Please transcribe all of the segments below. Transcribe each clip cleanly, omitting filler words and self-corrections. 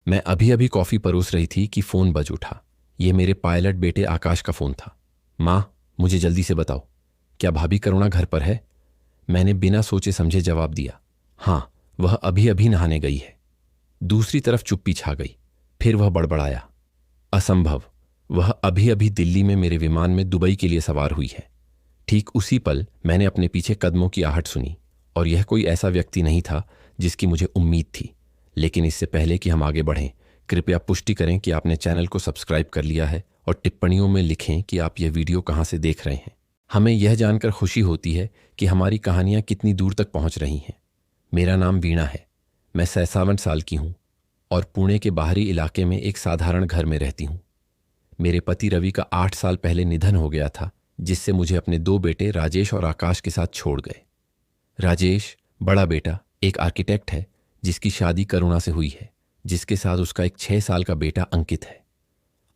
मैं अभी अभी कॉफी परोस रही थी कि फोन बज उठा। यह मेरे पायलट बेटे आकाश का फोन था। माँ, मुझे जल्दी से बताओ, क्या भाभी करुणा घर पर है? मैंने बिना सोचे समझे जवाब दिया, हाँ, वह अभी अभी नहाने गई है। दूसरी तरफ चुप्पी छा गई। फिर वह बड़बड़ाया, असंभव, वह अभी अभी दिल्ली में मेरे विमान में दुबई के लिए सवार हुई है। ठीक उसी पल मैंने अपने पीछे कदमों की आहट सुनी, और यह कोई ऐसा व्यक्ति नहीं था जिसकी मुझे उम्मीद थी। लेकिन इससे पहले कि हम आगे बढ़ें, कृपया पुष्टि करें कि आपने चैनल को सब्सक्राइब कर लिया है और टिप्पणियों में लिखें कि आप यह वीडियो कहां से देख रहे हैं। हमें यह जानकर खुशी होती है कि हमारी कहानियां कितनी दूर तक पहुंच रही हैं। मेरा नाम वीणा है। मैं 57 साल की हूं और पुणे के बाहरी इलाके में एक साधारण घर में रहती हूं। मेरे पति रवि का 8 साल पहले निधन हो गया था, जिससे मुझे अपने 2 बेटे राजेश और आकाश के साथ छोड़ गए। राजेश, बड़ा बेटा, एक आर्किटेक्ट है जिसकी शादी करुणा से हुई है, जिसके साथ उसका एक 6 साल का बेटा अंकित है।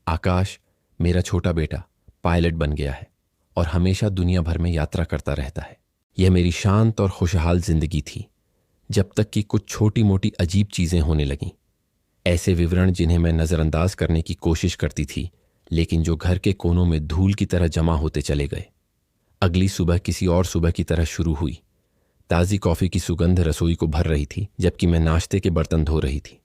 आकाश, मेरा छोटा बेटा, पायलट बन गया है और हमेशा दुनिया भर में यात्रा करता रहता है। यह मेरी शांत और खुशहाल जिंदगी थी, जब तक कि कुछ छोटी मोटी अजीब चीजें होने लगीं। ऐसे विवरण जिन्हें मैं नजरअंदाज करने की कोशिश करती थी, लेकिन जो घर के कोनों में धूल की तरह जमा होते चले गए। अगली सुबह किसी और सुबह की तरह शुरू हुई। ताज़ी कॉफी की सुगंध रसोई को भर रही थी, जबकि मैं नाश्ते के बर्तन धो रही थी।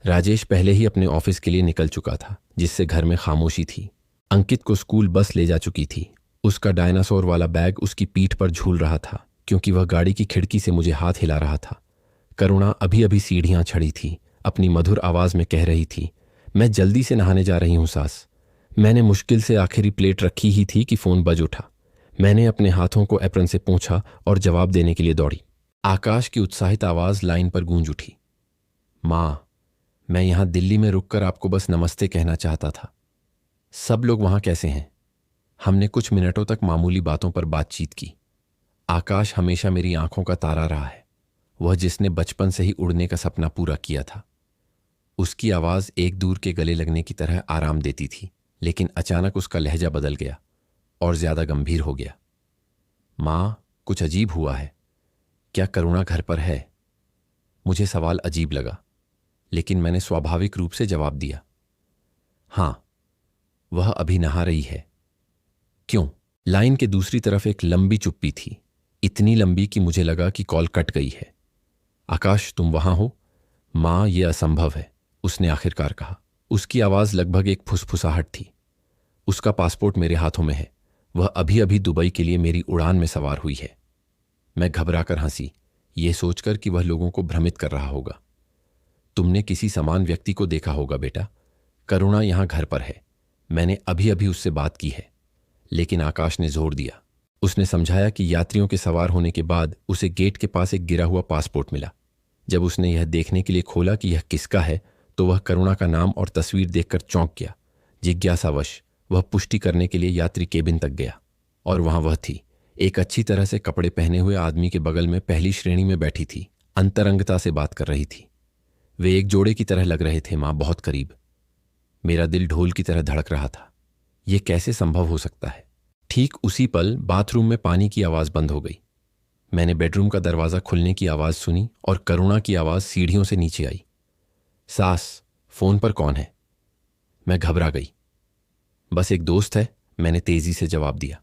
राजेश पहले ही अपने ऑफिस के लिए निकल चुका था, जिससे घर में खामोशी थी। अंकित को स्कूल बस ले जा चुकी थी। उसका डायनासोर वाला बैग उसकी पीठ पर झूल रहा था, क्योंकि वह गाड़ी की खिड़की से मुझे हाथ हिला रहा था। करुणा अभी अभी सीढ़ियां चढ़ी थी, अपनी मधुर आवाज में कह रही थी, मैं जल्दी से नहाने जा रही हूं सास। मैंने मुश्किल से आखिरी प्लेट रखी ही थी कि फोन बज उठा। मैंने अपने हाथों को एप्रन से पोंछा और जवाब देने के लिए दौड़ी। आकाश की उत्साहित आवाज लाइन पर गूंज उठी, माँ, मैं यहां दिल्ली में रुककर आपको बस नमस्ते कहना चाहता था। सब लोग वहां कैसे हैं? हमने कुछ मिनटों तक मामूली बातों पर बातचीत की। आकाश हमेशा मेरी आंखों का तारा रहा है, वह जिसने बचपन से ही उड़ने का सपना पूरा किया था। उसकी आवाज एक दूर के गले लगने की तरह आराम देती थी, लेकिन अचानक उसका लहजा बदल गया और ज्यादा गंभीर हो गया। माँ, कुछ अजीब हुआ है। क्या करुणा घर पर है? मुझे सवाल अजीब लगा, लेकिन मैंने स्वाभाविक रूप से जवाब दिया, हां, वह अभी नहा रही है। क्यों? लाइन के दूसरी तरफ एक लंबी चुप्पी थी, इतनी लंबी कि मुझे लगा कि कॉल कट गई है। आकाश, तुम वहां हो? मां, यह असंभव है, उसने आखिरकार कहा। उसकी आवाज लगभग एक फुसफुसाहट थी। उसका पासपोर्ट मेरे हाथों में है, वह अभी अभी दुबई के लिए मेरी उड़ान में सवार हुई है। मैं घबराकर हंसी, यह सोचकर कि वह लोगों को भ्रमित कर रहा होगा। तुमने किसी समान व्यक्ति को देखा होगा बेटा। करुणा यहां घर पर है, मैंने अभी अभी उससे बात की है। लेकिन आकाश ने जोर दिया। उसने समझाया कि यात्रियों के सवार होने के बाद उसे गेट के पास एक गिरा हुआ पासपोर्ट मिला। जब उसने यह देखने के लिए खोला कि यह किसका है, तो वह करुणा का नाम और तस्वीर देखकर चौंक गया। जिज्ञासावश वह पुष्टि करने के लिए यात्री केबिन तक गया, और वहां वह थी, एक अच्छी तरह से कपड़े पहने हुए आदमी के बगल में पहली श्रेणी में बैठी थी, अंतरंगता से बात कर रही थी। वे एक जोड़े की तरह लग रहे थे मां, बहुत करीब। मेरा दिल ढोल की तरह धड़क रहा था। यह कैसे संभव हो सकता है? ठीक उसी पल बाथरूम में पानी की आवाज बंद हो गई। मैंने बेडरूम का दरवाजा खुलने की आवाज सुनी और करुणा की आवाज सीढ़ियों से नीचे आई, सास, फोन पर कौन है? मैं घबरा गई। बस एक दोस्त है, मैंने तेजी से जवाब दिया।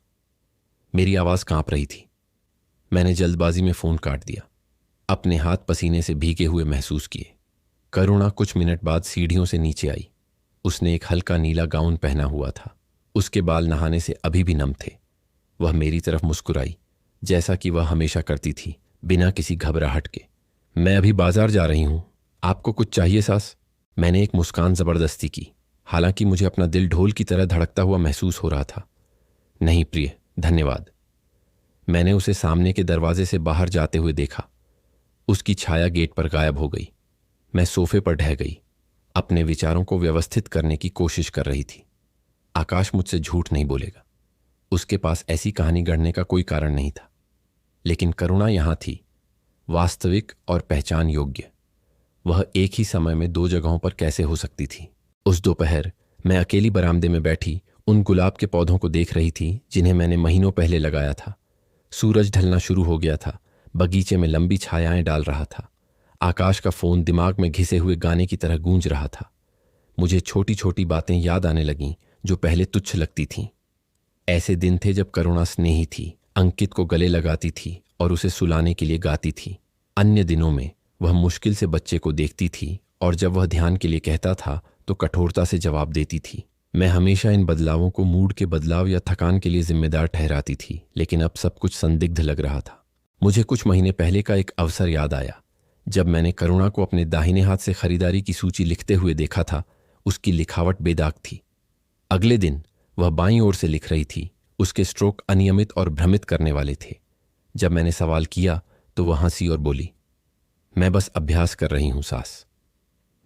मेरी आवाज कांप रही थी। मैंने जल्दबाजी में फोन काट दिया। अपने हाथ पसीने से भीगे हुए महसूस किए। करुणा कुछ मिनट बाद सीढ़ियों से नीचे आई। उसने एक हल्का नीला गाउन पहना हुआ था। उसके बाल नहाने से अभी भी नम थे। वह मेरी तरफ मुस्कुराई, जैसा कि वह हमेशा करती थी, बिना किसी घबराहट के। मैं अभी बाजार जा रही हूं, आपको कुछ चाहिए सास? मैंने एक मुस्कान जबरदस्ती की, हालांकि मुझे अपना दिल ढोल की तरह धड़कता हुआ महसूस हो रहा था। नहीं प्रिय, धन्यवाद। मैंने उसे सामने के दरवाजे से बाहर जाते हुए देखा। उसकी छाया गेट पर गायब हो गई। मैं सोफे पर ढह गई, अपने विचारों को व्यवस्थित करने की कोशिश कर रही थी। आकाश मुझसे झूठ नहीं बोलेगा, उसके पास ऐसी कहानी गढ़ने का कोई कारण नहीं था। लेकिन करुणा यहां थी, वास्तविक और पहचान योग्य। वह एक ही समय में 2 जगहों पर कैसे हो सकती थी? उस दोपहर मैं अकेली बरामदे में बैठी उन गुलाब के पौधों को देख रही थी जिन्हें मैंने महीनों पहले लगाया था। सूरज ढलना शुरू हो गया था, बगीचे में लंबी छायाएं डाल रहा था। आकाश का फोन दिमाग में घिसे हुए गाने की तरह गूंज रहा था। मुझे छोटी छोटी बातें याद आने लगीं जो पहले तुच्छ लगती थीं। ऐसे दिन थे जब करुणा स्नेही थी, अंकित को गले लगाती थी और उसे सुलाने के लिए गाती थी। अन्य दिनों में वह मुश्किल से बच्चे को देखती थी और जब वह ध्यान के लिए कहता था तो कठोरता से जवाब देती थी। मैं हमेशा इन बदलावों को मूड के बदलाव या थकान के लिए जिम्मेदार ठहराती थी, लेकिन अब सब कुछ संदिग्ध लग रहा था। मुझे कुछ महीने पहले का एक अवसर याद आया जब मैंने करुणा को अपने दाहिने हाथ से खरीदारी की सूची लिखते हुए देखा था। उसकी लिखावट बेदाग थी। अगले दिन वह बाईं ओर से लिख रही थी। उसके स्ट्रोक अनियमित और भ्रमित करने वाले थे। जब मैंने सवाल किया तो वह हंसी और बोली, मैं बस अभ्यास कर रही हूं सास।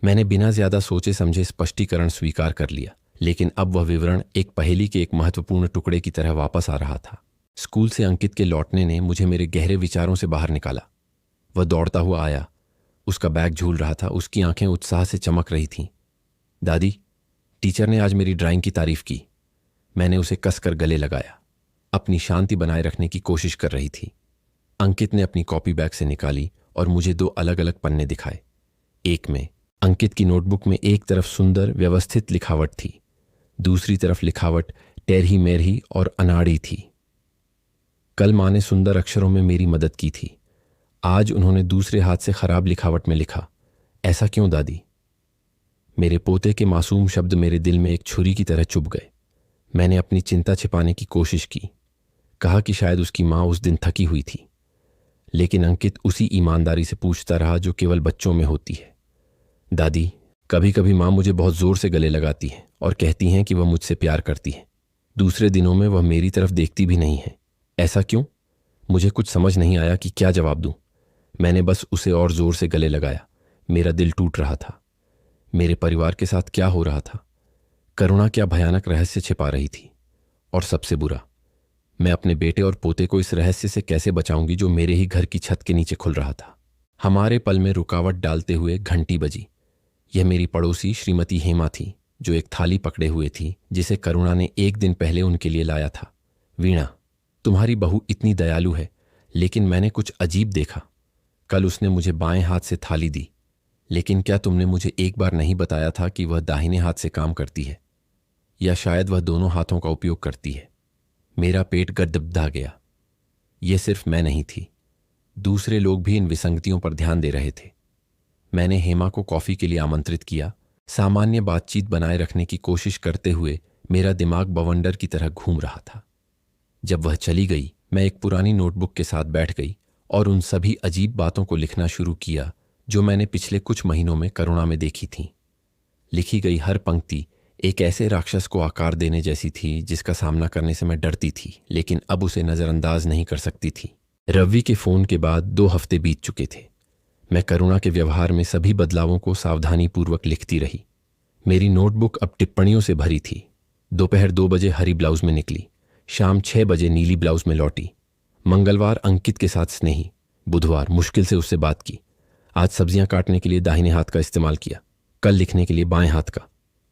मैंने बिना ज्यादा सोचे समझे स्पष्टीकरण स्वीकार कर लिया, लेकिन अब वह विवरण एक पहेली के एक महत्वपूर्ण टुकड़े की तरह वापस आ रहा था। स्कूल से अंकित के लौटने ने मुझे मेरे गहरे विचारों से बाहर निकाला। वह दौड़ता हुआ आया। उसका बैग झूल रहा था। उसकी आंखें उत्साह से चमक रही थीं। दादी, टीचर ने आज मेरी ड्राइंग की तारीफ की। मैंने उसे कसकर गले लगाया। अपनी शांति बनाए रखने की कोशिश कर रही थी। अंकित ने अपनी कॉपी बैग से निकाली और मुझे 2 अलग अलग पन्ने दिखाए। एक में अंकित की नोटबुक में एक तरफ सुंदर व्यवस्थित लिखावट थी, दूसरी तरफ लिखावट टेढ़ी मेढ़ी और अनाड़ी थी। कल मां ने सुंदर अक्षरों में मेरी मदद की थी। आज उन्होंने दूसरे हाथ से खराब लिखावट में लिखा। ऐसा क्यों दादी? मेरे पोते के मासूम शब्द मेरे दिल में एक छुरी की तरह चुभ गए। मैंने अपनी चिंता छिपाने की कोशिश की। कहा कि शायद उसकी मां उस दिन थकी हुई थी, लेकिन अंकित उसी ईमानदारी से पूछता रहा जो केवल बच्चों में होती है। दादी, कभी कभी मां मुझे बहुत जोर से गले लगाती है और कहती हैं कि वह मुझसे प्यार करती है। दूसरे दिनों में वह मेरी तरफ देखती भी नहीं है। ऐसा क्यों? मुझे कुछ समझ नहीं आया कि क्या जवाब दूं। मैंने बस उसे और जोर से गले लगाया। मेरा दिल टूट रहा था। मेरे परिवार के साथ क्या हो रहा था? करुणा क्या भयानक रहस्य छिपा रही थी? और सबसे बुरा, मैं अपने बेटे और पोते को इस रहस्य से कैसे बचाऊंगी जो मेरे ही घर की छत के नीचे खुल रहा था। हमारे पल में रुकावट डालते हुए घंटी बजी। यह मेरी पड़ोसी श्रीमती हेमा थी, जो एक थाली पकड़े हुए थी जिसे करुणा ने एक दिन पहले उनके लिए लाया था। वीणा, तुम्हारी बहू इतनी दयालु है, लेकिन मैंने कुछ अजीब देखा। कल उसने मुझे बाएं हाथ से थाली दी, लेकिन क्या तुमने मुझे एक बार नहीं बताया था कि वह दाहिने हाथ से काम करती है? या शायद वह दोनों हाथों का उपयोग करती है? मेरा पेट गदगदा गया। यह सिर्फ मैं नहीं थी, दूसरे लोग भी इन विसंगतियों पर ध्यान दे रहे थे। मैंने हेमा को कॉफी के लिए आमंत्रित किया। सामान्य बातचीत बनाए रखने की कोशिश करते हुए मेरा दिमाग बवंडर की तरह घूम रहा था। जब वह चली गई, मैं एक पुरानी नोटबुक के साथ बैठ गई और उन सभी अजीब बातों को लिखना शुरू किया जो मैंने पिछले कुछ महीनों में करुणा में देखी थीं। लिखी गई हर पंक्ति एक ऐसे राक्षस को आकार देने जैसी थी जिसका सामना करने से मैं डरती थी, लेकिन अब उसे नजरअंदाज नहीं कर सकती थी। रवि के फोन के बाद 2 हफ्ते बीत चुके थे। मैं करुणा के व्यवहार में सभी बदलावों को सावधानीपूर्वक लिखती रही। मेरी नोटबुक अब टिप्पणियों से भरी थी। दोपहर 2 बजे हरी ब्लाउज में निकली, शाम 6 बजे नीली ब्लाउज में लौटी। मंगलवार अंकित के साथ स्नेही, बुधवार मुश्किल से उससे बात की। आज सब्जियां काटने के लिए दाहिने हाथ का इस्तेमाल किया, कल लिखने के लिए बाएं हाथ का।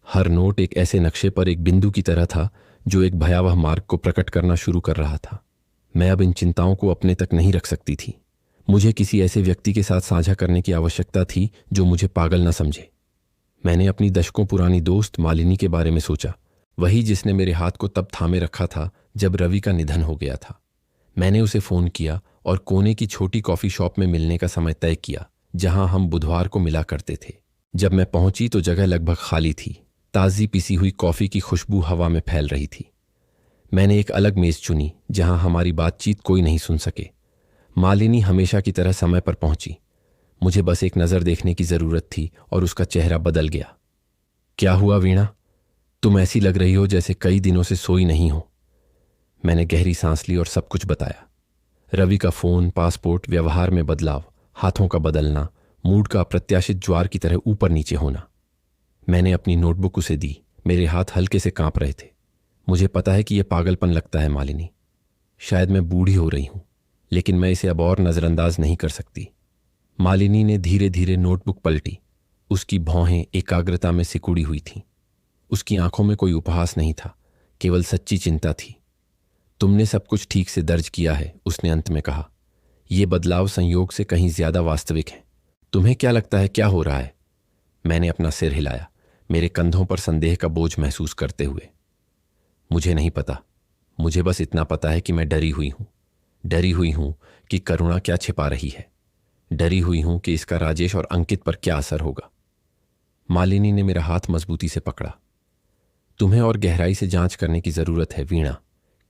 हर नोट एक ऐसे नक्शे पर एक बिंदु की तरह था जो एक भयावह मार्ग को प्रकट करना शुरू कर रहा था। मैं अब इन चिंताओं को अपने तक नहीं रख सकती थी। मुझे किसी ऐसे व्यक्ति के साथ साझा करने की आवश्यकता थी जो मुझे पागल न समझे। मैंने अपनी दशकों पुरानी दोस्त मालिनी के बारे में सोचा, वही जिसने मेरे हाथ को तब थामे रखा था जब रवि का निधन हो गया था। मैंने उसे फोन किया और कोने की छोटी कॉफी शॉप में मिलने का समय तय किया, जहां हम बुधवार को मिला करते थे। जब मैं पहुंची तो जगह लगभग खाली थी। ताज़ी पिसी हुई कॉफी की खुशबू हवा में फैल रही थी। मैंने एक अलग मेज चुनी जहां हमारी बातचीत कोई नहीं सुन सके। मालिनी हमेशा की तरह समय पर पहुंची। मुझे बस एक नज़र देखने की ज़रूरत थी और उसका चेहरा बदल गया। क्या हुआ वीणा? तुम ऐसी लग रही हो जैसे कई दिनों से सोई नहीं हो। मैंने गहरी सांस ली और सब कुछ बताया। रवि का फोन, पासपोर्ट, व्यवहार में बदलाव, हाथों का बदलना, मूड का अप्रत्याशित ज्वार की तरह ऊपर नीचे होना। मैंने अपनी नोटबुक उसे दी। मेरे हाथ हल्के से कांप रहे थे। मुझे पता है कि यह पागलपन लगता है मालिनी। शायद मैं बूढ़ी हो रही हूं, लेकिन मैं इसे अब और नज़रअंदाज नहीं कर सकती। मालिनी ने धीरे धीरे नोटबुक पलटी। उसकी भौहें एकाग्रता में सिकुड़ी हुई थीं। उसकी आंखों में कोई उपहास नहीं था, केवल सच्ची चिंता थी। तुमने सब कुछ ठीक से दर्ज किया है, उसने अंत में कहा। यह बदलाव संयोग से कहीं ज्यादा वास्तविक है। तुम्हें क्या लगता है क्या हो रहा है? मैंने अपना सिर हिलाया, मेरे कंधों पर संदेह का बोझ महसूस करते हुए। मुझे नहीं पता, मुझे बस इतना पता है कि मैं डरी हुई हूं। डरी हुई हूं कि करुणा क्या छिपा रही है। डरी हुई हूं कि इसका राजेश और अंकित पर क्या असर होगा। मालिनी ने मेरा हाथ मजबूती से पकड़ा। तुम्हें और गहराई से जांच करने की जरूरत है वीणा,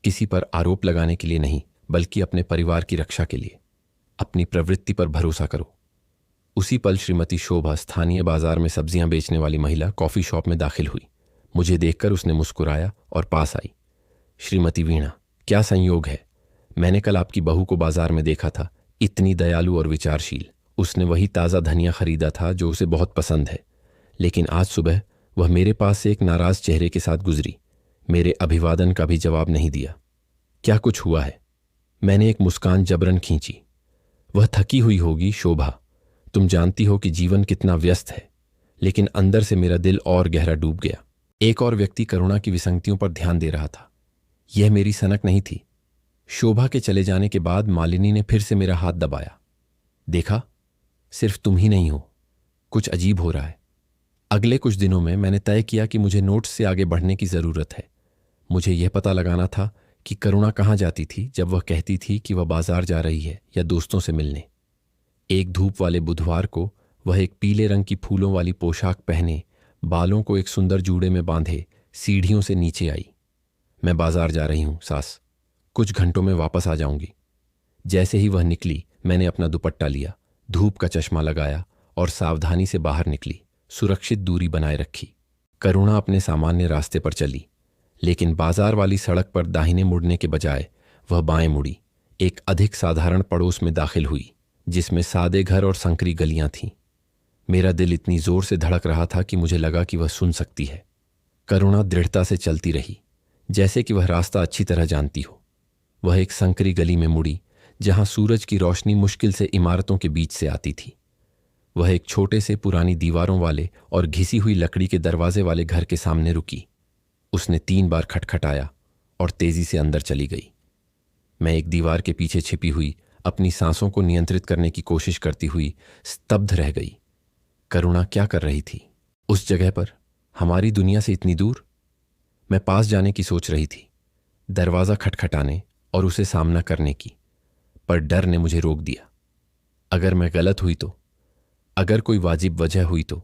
किसी पर आरोप लगाने के लिए नहीं, बल्कि अपने परिवार की रक्षा के लिए। अपनी प्रवृत्ति पर भरोसा करो। उसी पल श्रीमती शोभा, स्थानीय बाजार में सब्जियां बेचने वाली महिला, कॉफी शॉप में दाखिल हुई। मुझे देखकर उसने मुस्कुराया और पास आई। श्रीमती वीणा, क्या संयोग है, मैंने कल आपकी बहू को बाजार में देखा था, इतनी दयालु और विचारशील। उसने वही ताज़ा धनिया खरीदा था जो उसे बहुत पसंद है, लेकिन आज सुबह वह मेरे पास से एक नाराज चेहरे के साथ गुजरी। मेरे अभिवादन का भी जवाब नहीं दिया। क्या कुछ हुआ है? मैंने एक मुस्कान जबरन खींची। वह थकी हुई होगी शोभा, तुम जानती हो कि जीवन कितना व्यस्त है। लेकिन अंदर से मेरा दिल और गहरा डूब गया। एक और व्यक्ति करुणा की विसंगतियों पर ध्यान दे रहा था। यह मेरी सनक नहीं थी। शोभा के चले जाने के बाद मालिनी ने फिर से मेरा हाथ दबाया। देखा, सिर्फ तुम ही नहीं हो, कुछ अजीब हो रहा है। अगले कुछ दिनों में मैंने तय किया कि मुझे नोट्स से आगे बढ़ने की जरूरत है। मुझे यह पता लगाना था कि करुणा कहाँ जाती थी जब वह कहती थी कि वह बाजार जा रही है या दोस्तों से मिलने। एक धूप वाले बुधवार को वह एक पीले रंग की फूलों वाली पोशाक पहने, बालों को एक सुंदर जूड़े में बांधे सीढ़ियों से नीचे आई। मैं बाजार जा रही हूं सास, कुछ घंटों में वापस आ जाऊंगी। जैसे ही वह निकली, मैंने अपना दुपट्टा लिया, धूप का चश्मा लगाया और सावधानी से बाहर निकली। सुरक्षित दूरी बनाए रखी। करुणा अपने सामान्य रास्ते पर चली, लेकिन बाजार वाली सड़क पर दाहिने मुड़ने के बजाय वह बाएं मुड़ी। एक अधिक साधारण पड़ोस में दाखिल हुई, जिसमें सादे घर और संकरी गलियां थीं। मेरा दिल इतनी जोर से धड़क रहा था कि मुझे लगा कि वह सुन सकती है। करुणा दृढ़ता से चलती रही, जैसे कि वह रास्ता अच्छी तरह जानती हो। वह एक संकरी गली में मुड़ी, जहां सूरज की रोशनी मुश्किल से इमारतों के बीच से आती थी। वह एक छोटे से पुरानी दीवारों वाले और घिसी हुई लकड़ी के दरवाजे वाले घर के सामने रुकी। उसने 3 बार खटखटाया और तेजी से अंदर चली गई। मैं एक दीवार के पीछे छिपी हुई अपनी सांसों को नियंत्रित करने की कोशिश करती हुई स्तब्ध रह गई। करुणा क्या कर रही थी उस जगह पर, हमारी दुनिया से इतनी दूर? मैं पास जाने की सोच रही थी, दरवाजा खटखटाने और उसे सामना करने की, पर डर ने मुझे रोक दिया। अगर मैं गलत हुई तो, अगर कोई वाजिब वजह हुई तो?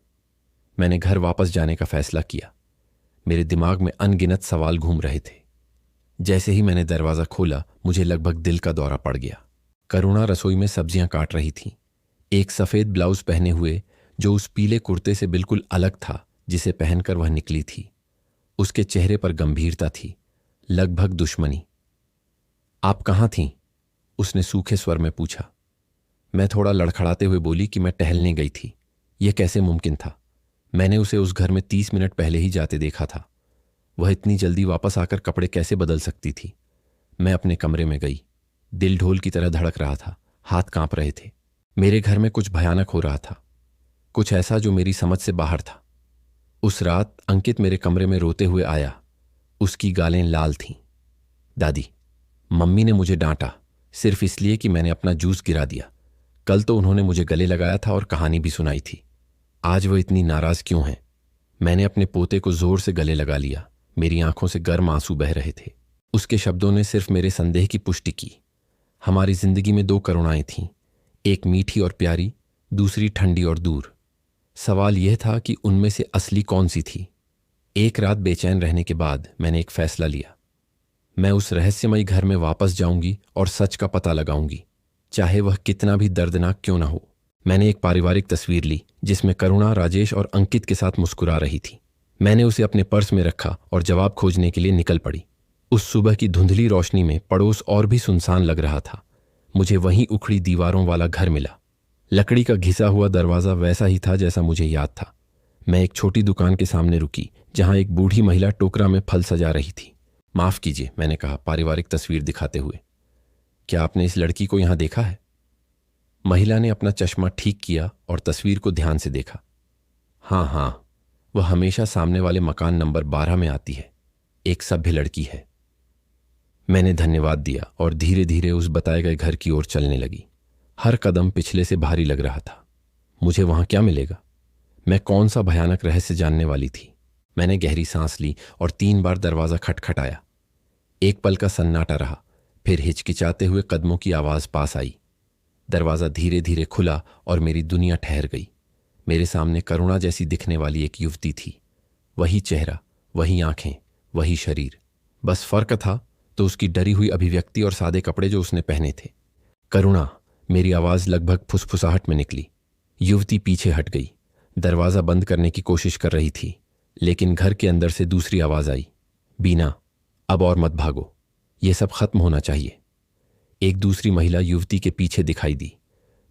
मैंने घर वापस जाने का फैसला किया। मेरे दिमाग में अनगिनत सवाल घूम रहे थे। जैसे ही मैंने दरवाजा खोला, मुझे लगभग दिल का दौरा पड़ गया। करुणा रसोई में सब्जियां काट रही थी, एक सफेद ब्लाउज पहने हुए जो उस पीले कुर्ते से बिल्कुल अलग था जिसे पहनकर वह निकली थी। उसके चेहरे पर गंभीरता थी, लगभग दुश्मनी। आप कहाँ थीं? उसने सूखे स्वर में पूछा। मैं थोड़ा लड़खड़ाते हुए बोली कि मैं टहलने गई थी। यह कैसे मुमकिन था? मैंने उसे उस घर में 30 मिनट पहले ही जाते देखा था। वह इतनी जल्दी वापस आकर कपड़े कैसे बदल सकती थी? मैं अपने कमरे में गई। दिल ढोल की तरह धड़क रहा था, हाथ कांप रहे थे। मेरे घर में कुछ भयानक हो रहा था, कुछ ऐसा जो मेरी समझ से बाहर था। उस रात अंकित मेरे कमरे में रोते हुए आया। उसकी गालें लाल थीं। दादी, मम्मी ने मुझे डांटा सिर्फ इसलिए कि मैंने अपना जूस गिरा दिया। कल तो उन्होंने मुझे गले लगाया था और कहानी भी सुनाई थी। आज वह इतनी नाराज क्यों है? मैंने अपने पोते को जोर से गले लगा लिया। मेरी आंखों से गर्म आंसू बह रहे थे। उसके शब्दों ने सिर्फ मेरे संदेह की पुष्टि की। हमारी जिंदगी में 2 करुणाएं थीं, एक मीठी और प्यारी, दूसरी ठंडी और दूर। सवाल यह था कि उनमें से असली कौन सी थी? एक रात बेचैन रहने के बाद मैंने एक फैसला लिया। मैं उस रहस्यमयी घर में वापस जाऊंगी और सच का पता लगाऊंगी, चाहे वह कितना भी दर्दनाक क्यों ना हो। मैंने एक पारिवारिक तस्वीर ली जिसमें करुणा राजेश और अंकित के साथ मुस्कुरा रही थी। मैंने उसे अपने पर्स में रखा और जवाब खोजने के लिए निकल पड़ी। उस सुबह की धुंधली रोशनी में पड़ोस और भी सुनसान लग रहा था। मुझे वहीं उखड़ी दीवारों वाला घर मिला। लकड़ी का घिसा हुआ दरवाजा वैसा ही था जैसा मुझे याद था। मैं एक छोटी दुकान के सामने रुकी जहां एक बूढ़ी महिला टोकरा में फल सजा रही थी। माफ कीजिए, मैंने कहा पारिवारिक तस्वीर दिखाते हुए। क्या आपने इस लड़की को यहां देखा है? महिला ने अपना चश्मा ठीक किया और तस्वीर को ध्यान से देखा। हाँ, वह हमेशा सामने वाले मकान नंबर 12 में आती है। एक सभ्य लड़की है। मैंने धन्यवाद दिया और धीरे धीरे उस बताए गए घर की ओर चलने लगी। हर कदम पिछले से भारी लग रहा था। मुझे वहां क्या मिलेगा? मैं कौन सा भयानक रहस्य जानने वाली थी? मैंने गहरी सांस ली और 3 बार दरवाजा खटखटाया। एक पल का सन्नाटा रहा, फिर हिचकिचाते हुए कदमों की आवाज पास आई। दरवाजा धीरे धीरे खुला और मेरी दुनिया ठहर गई। मेरे सामने करुणा जैसी दिखने वाली एक युवती थी। वही चेहरा, वही आंखें, वही शरीर। बस फर्क था तो उसकी डरी हुई अभिव्यक्ति और सादे कपड़े जो उसने पहने थे। करुणा, मेरी आवाज लगभग फुसफुसाहट में निकली। युवती पीछे हट गई, दरवाजा बंद करने की कोशिश कर रही थी, लेकिन घर के अंदर से दूसरी आवाज आई, बीना, अब और मत भागो, यह सब खत्म होना चाहिए। एक दूसरी महिला युवती के पीछे दिखाई दी,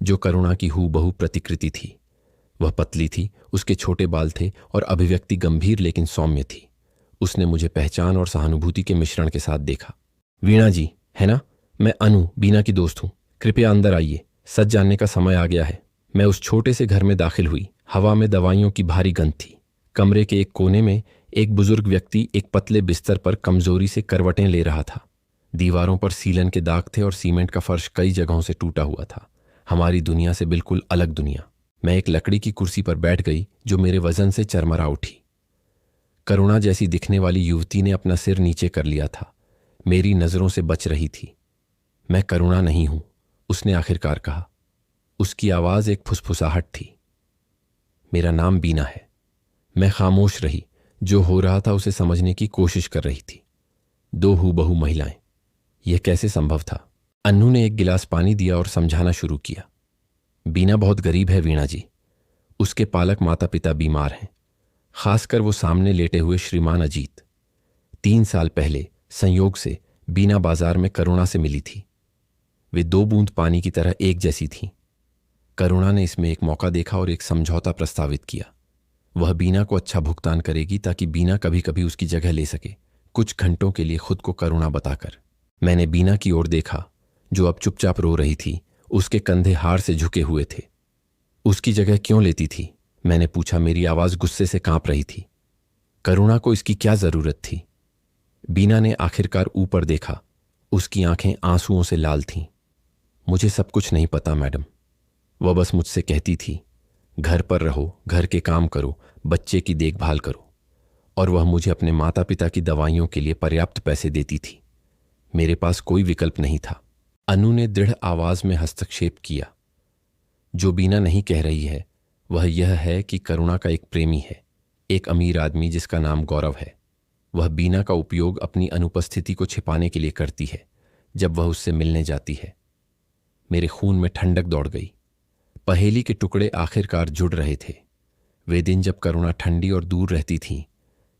जो करुणा की हूबहू प्रतिकृति थी। वह पतली थी, उसके छोटे बाल थे और अभिव्यक्ति गंभीर लेकिन सौम्य थी। उसने मुझे पहचान और सहानुभूति के मिश्रण के साथ देखा। वीणा जी, है ना? मैं अनु, बीना की दोस्त हूं। कृपया अंदर आइए, सच जानने का समय आ गया है। मैं उस छोटे से घर में दाखिल हुई। हवा में दवाइयों की भारी गंध थी। कमरे के एक कोने में एक बुजुर्ग व्यक्ति एक पतले बिस्तर पर कमजोरी से करवटें ले रहा था। दीवारों पर सीलन के दाग थे और सीमेंट का फर्श कई जगहों से टूटा हुआ था। हमारी दुनिया से बिल्कुल अलग दुनिया। मैं एक लकड़ी की कुर्सी पर बैठ गई जो मेरे वजन से चरमरा उठी। करुणा जैसी दिखने वाली युवती ने अपना सिर नीचे कर लिया था, मेरी नजरों से बच रही थी। मैं करुणा नहीं हूं, उसने आखिरकार कहा। उसकी आवाज एक फुसफुसाहट थी। मेरा नाम बीना है। मैं खामोश रही, जो हो रहा था उसे समझने की कोशिश कर रही थी। 2 हूबहू महिलाएं, यह कैसे संभव था? अन्नू ने एक गिलास पानी दिया और समझाना शुरू किया। बीना बहुत गरीब है वीणा जी। उसके पालक माता पिता बीमार हैं, खासकर वो सामने लेटे हुए श्रीमान अजीत। 3 साल पहले संयोग से बीना बाजार में करुणा से मिली थी। वे 2 बूंद पानी की तरह एक जैसी थीं। करुणा ने इसमें एक मौका देखा और एक समझौता प्रस्तावित किया। वह बीना को अच्छा भुगतान करेगी ताकि बीना कभी कभी उसकी जगह ले सके, कुछ घंटों के लिए खुद को करुणा बताकर। मैंने बीना की ओर देखा, जो अब चुपचाप रो रही थी। उसके कंधे हार से झुके हुए थे। उसकी जगह क्यों लेती थी? मैंने पूछा, मेरी आवाज गुस्से से कांप रही थी। करुणा को इसकी क्या जरूरत थी? बीना ने आखिरकार ऊपर देखा। उसकी आंखें आंसुओं से लाल थीं। मुझे सब कुछ नहीं पता मैडम। वह बस मुझसे कहती थी, घर पर रहो, घर के काम करो, बच्चे की देखभाल करो। और वह मुझे अपने माता पिता की दवाइयों के लिए पर्याप्त पैसे देती थी। मेरे पास कोई विकल्प नहीं था। अनु ने दृढ़ आवाज में हस्तक्षेप किया। जो बीना नहीं कह रही है वह यह है कि करुणा का एक प्रेमी है, एक अमीर आदमी जिसका नाम गौरव है। वह बीना का उपयोग अपनी अनुपस्थिति को छिपाने के लिए करती है जब वह उससे मिलने जाती है। मेरे खून में ठंडक दौड़ गई। पहेली के टुकड़े आखिरकार जुड़ रहे थे। वे दिन जब करुणा ठंडी और दूर रहती थी,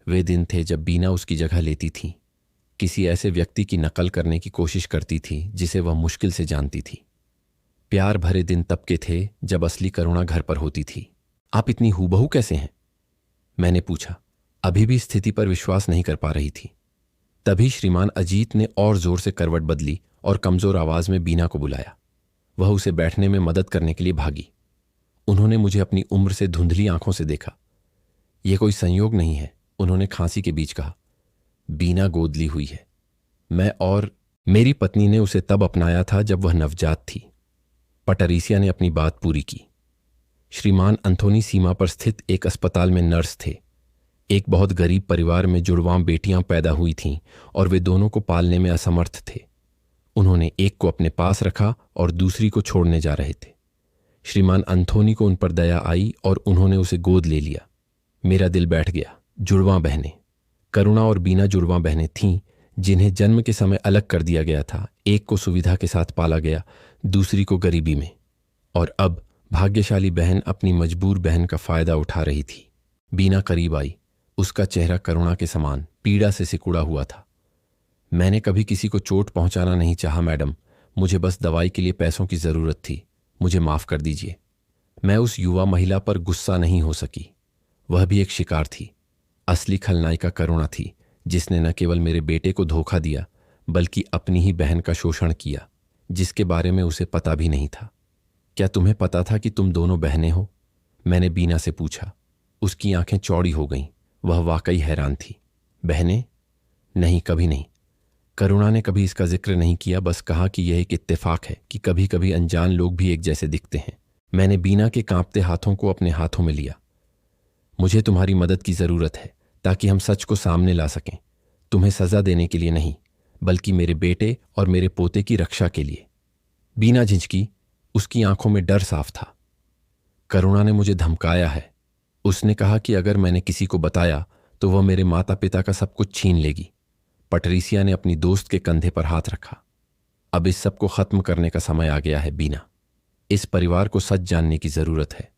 वे दिन थे जब बीना उसकी जगह लेती थी, किसी ऐसे व्यक्ति की नकल करने की कोशिश करती थी जिसे वह मुश्किल से जानती थी। प्यार भरे दिन तब के थे जब असली करुणा घर पर होती थी। आप इतनी हूबहू कैसे हैं? मैंने पूछा, अभी भी स्थिति पर विश्वास नहीं कर पा रही थी। तभी श्रीमान अजीत ने और जोर से करवट बदली और कमजोर आवाज में बीना को बुलाया। वह उसे बैठने में मदद करने के लिए भागी। उन्होंने मुझे अपनी उम्र से धुंधली आंखों से देखा। यह कोई संयोग नहीं है, उन्होंने खांसी के बीच कहा। बीना गोद ली हुई है। मैं और मेरी पत्नी ने उसे तब अपनाया था जब वह नवजात थी। पटरीसिया ने अपनी बात पूरी की। श्रीमान अंथोनी सीमा पर स्थित एक अस्पताल में नर्स थे। एक बहुत गरीब परिवार में जुड़वां बेटियां पैदा हुई थीं और वे दोनों को पालने में असमर्थ थे। उन्होंने एक को अपने पास रखा और दूसरी को छोड़ने जा रहे थे। श्रीमान अंथोनी को उन पर दया आई और उन्होंने उसे गोद ले लिया। मेरा दिल बैठ गया। जुड़वां बहनें। करुणा और बीना जुड़वां बहनें थीं जिन्हें जन्म के समय अलग कर दिया गया था। एक को सुविधा के साथ पाला गया, दूसरी को गरीबी में। और अब भाग्यशाली बहन अपनी मजबूर बहन का फायदा उठा रही थी। बीना करीब आई। उसका चेहरा करुणा के समान पीड़ा से सिकुड़ा हुआ था। मैंने कभी किसी को चोट पहुंचाना नहीं चाहा मैडम, मुझे बस दवाई के लिए पैसों की जरूरत थी, मुझे माफ कर दीजिए। मैं उस युवा महिला पर गुस्सा नहीं हो सकी। वह भी एक शिकार थी। असली खलनायिका करुणा थी, जिसने न केवल मेरे बेटे को धोखा दिया बल्कि अपनी ही बहन का शोषण किया, जिसके बारे में उसे पता भी नहीं था। क्या तुम्हें पता था कि तुम दोनों बहनें हो? मैंने बीना से पूछा। उसकी आंखें चौड़ी हो गईं। वह वाकई हैरान थी। बहनें? नहीं, कभी नहीं। करुणा ने कभी इसका जिक्र नहीं किया, बस कहा कि यह एक इत्तेफाक है कि कभी कभी अनजान लोग भी एक जैसे दिखते हैं। मैंने बीना के कांपते हाथों को अपने हाथों में लिया। मुझे तुम्हारी मदद की जरूरत है ताकि हम सच को सामने ला सकें, तुम्हें सजा देने के लिए नहीं, बल्कि मेरे बेटे और मेरे पोते की रक्षा के लिए। बीना झिझकी, उसकी आंखों में डर साफ था। करुणा ने मुझे धमकाया है। उसने कहा कि अगर मैंने किसी को बताया तो वह मेरे माता पिता का सब कुछ छीन लेगी। पटरीसिया ने अपनी दोस्त के कंधे पर हाथ रखा। अब इस सब को खत्म करने का समय आ गया है बीना। इस परिवार को सच जानने की जरूरत है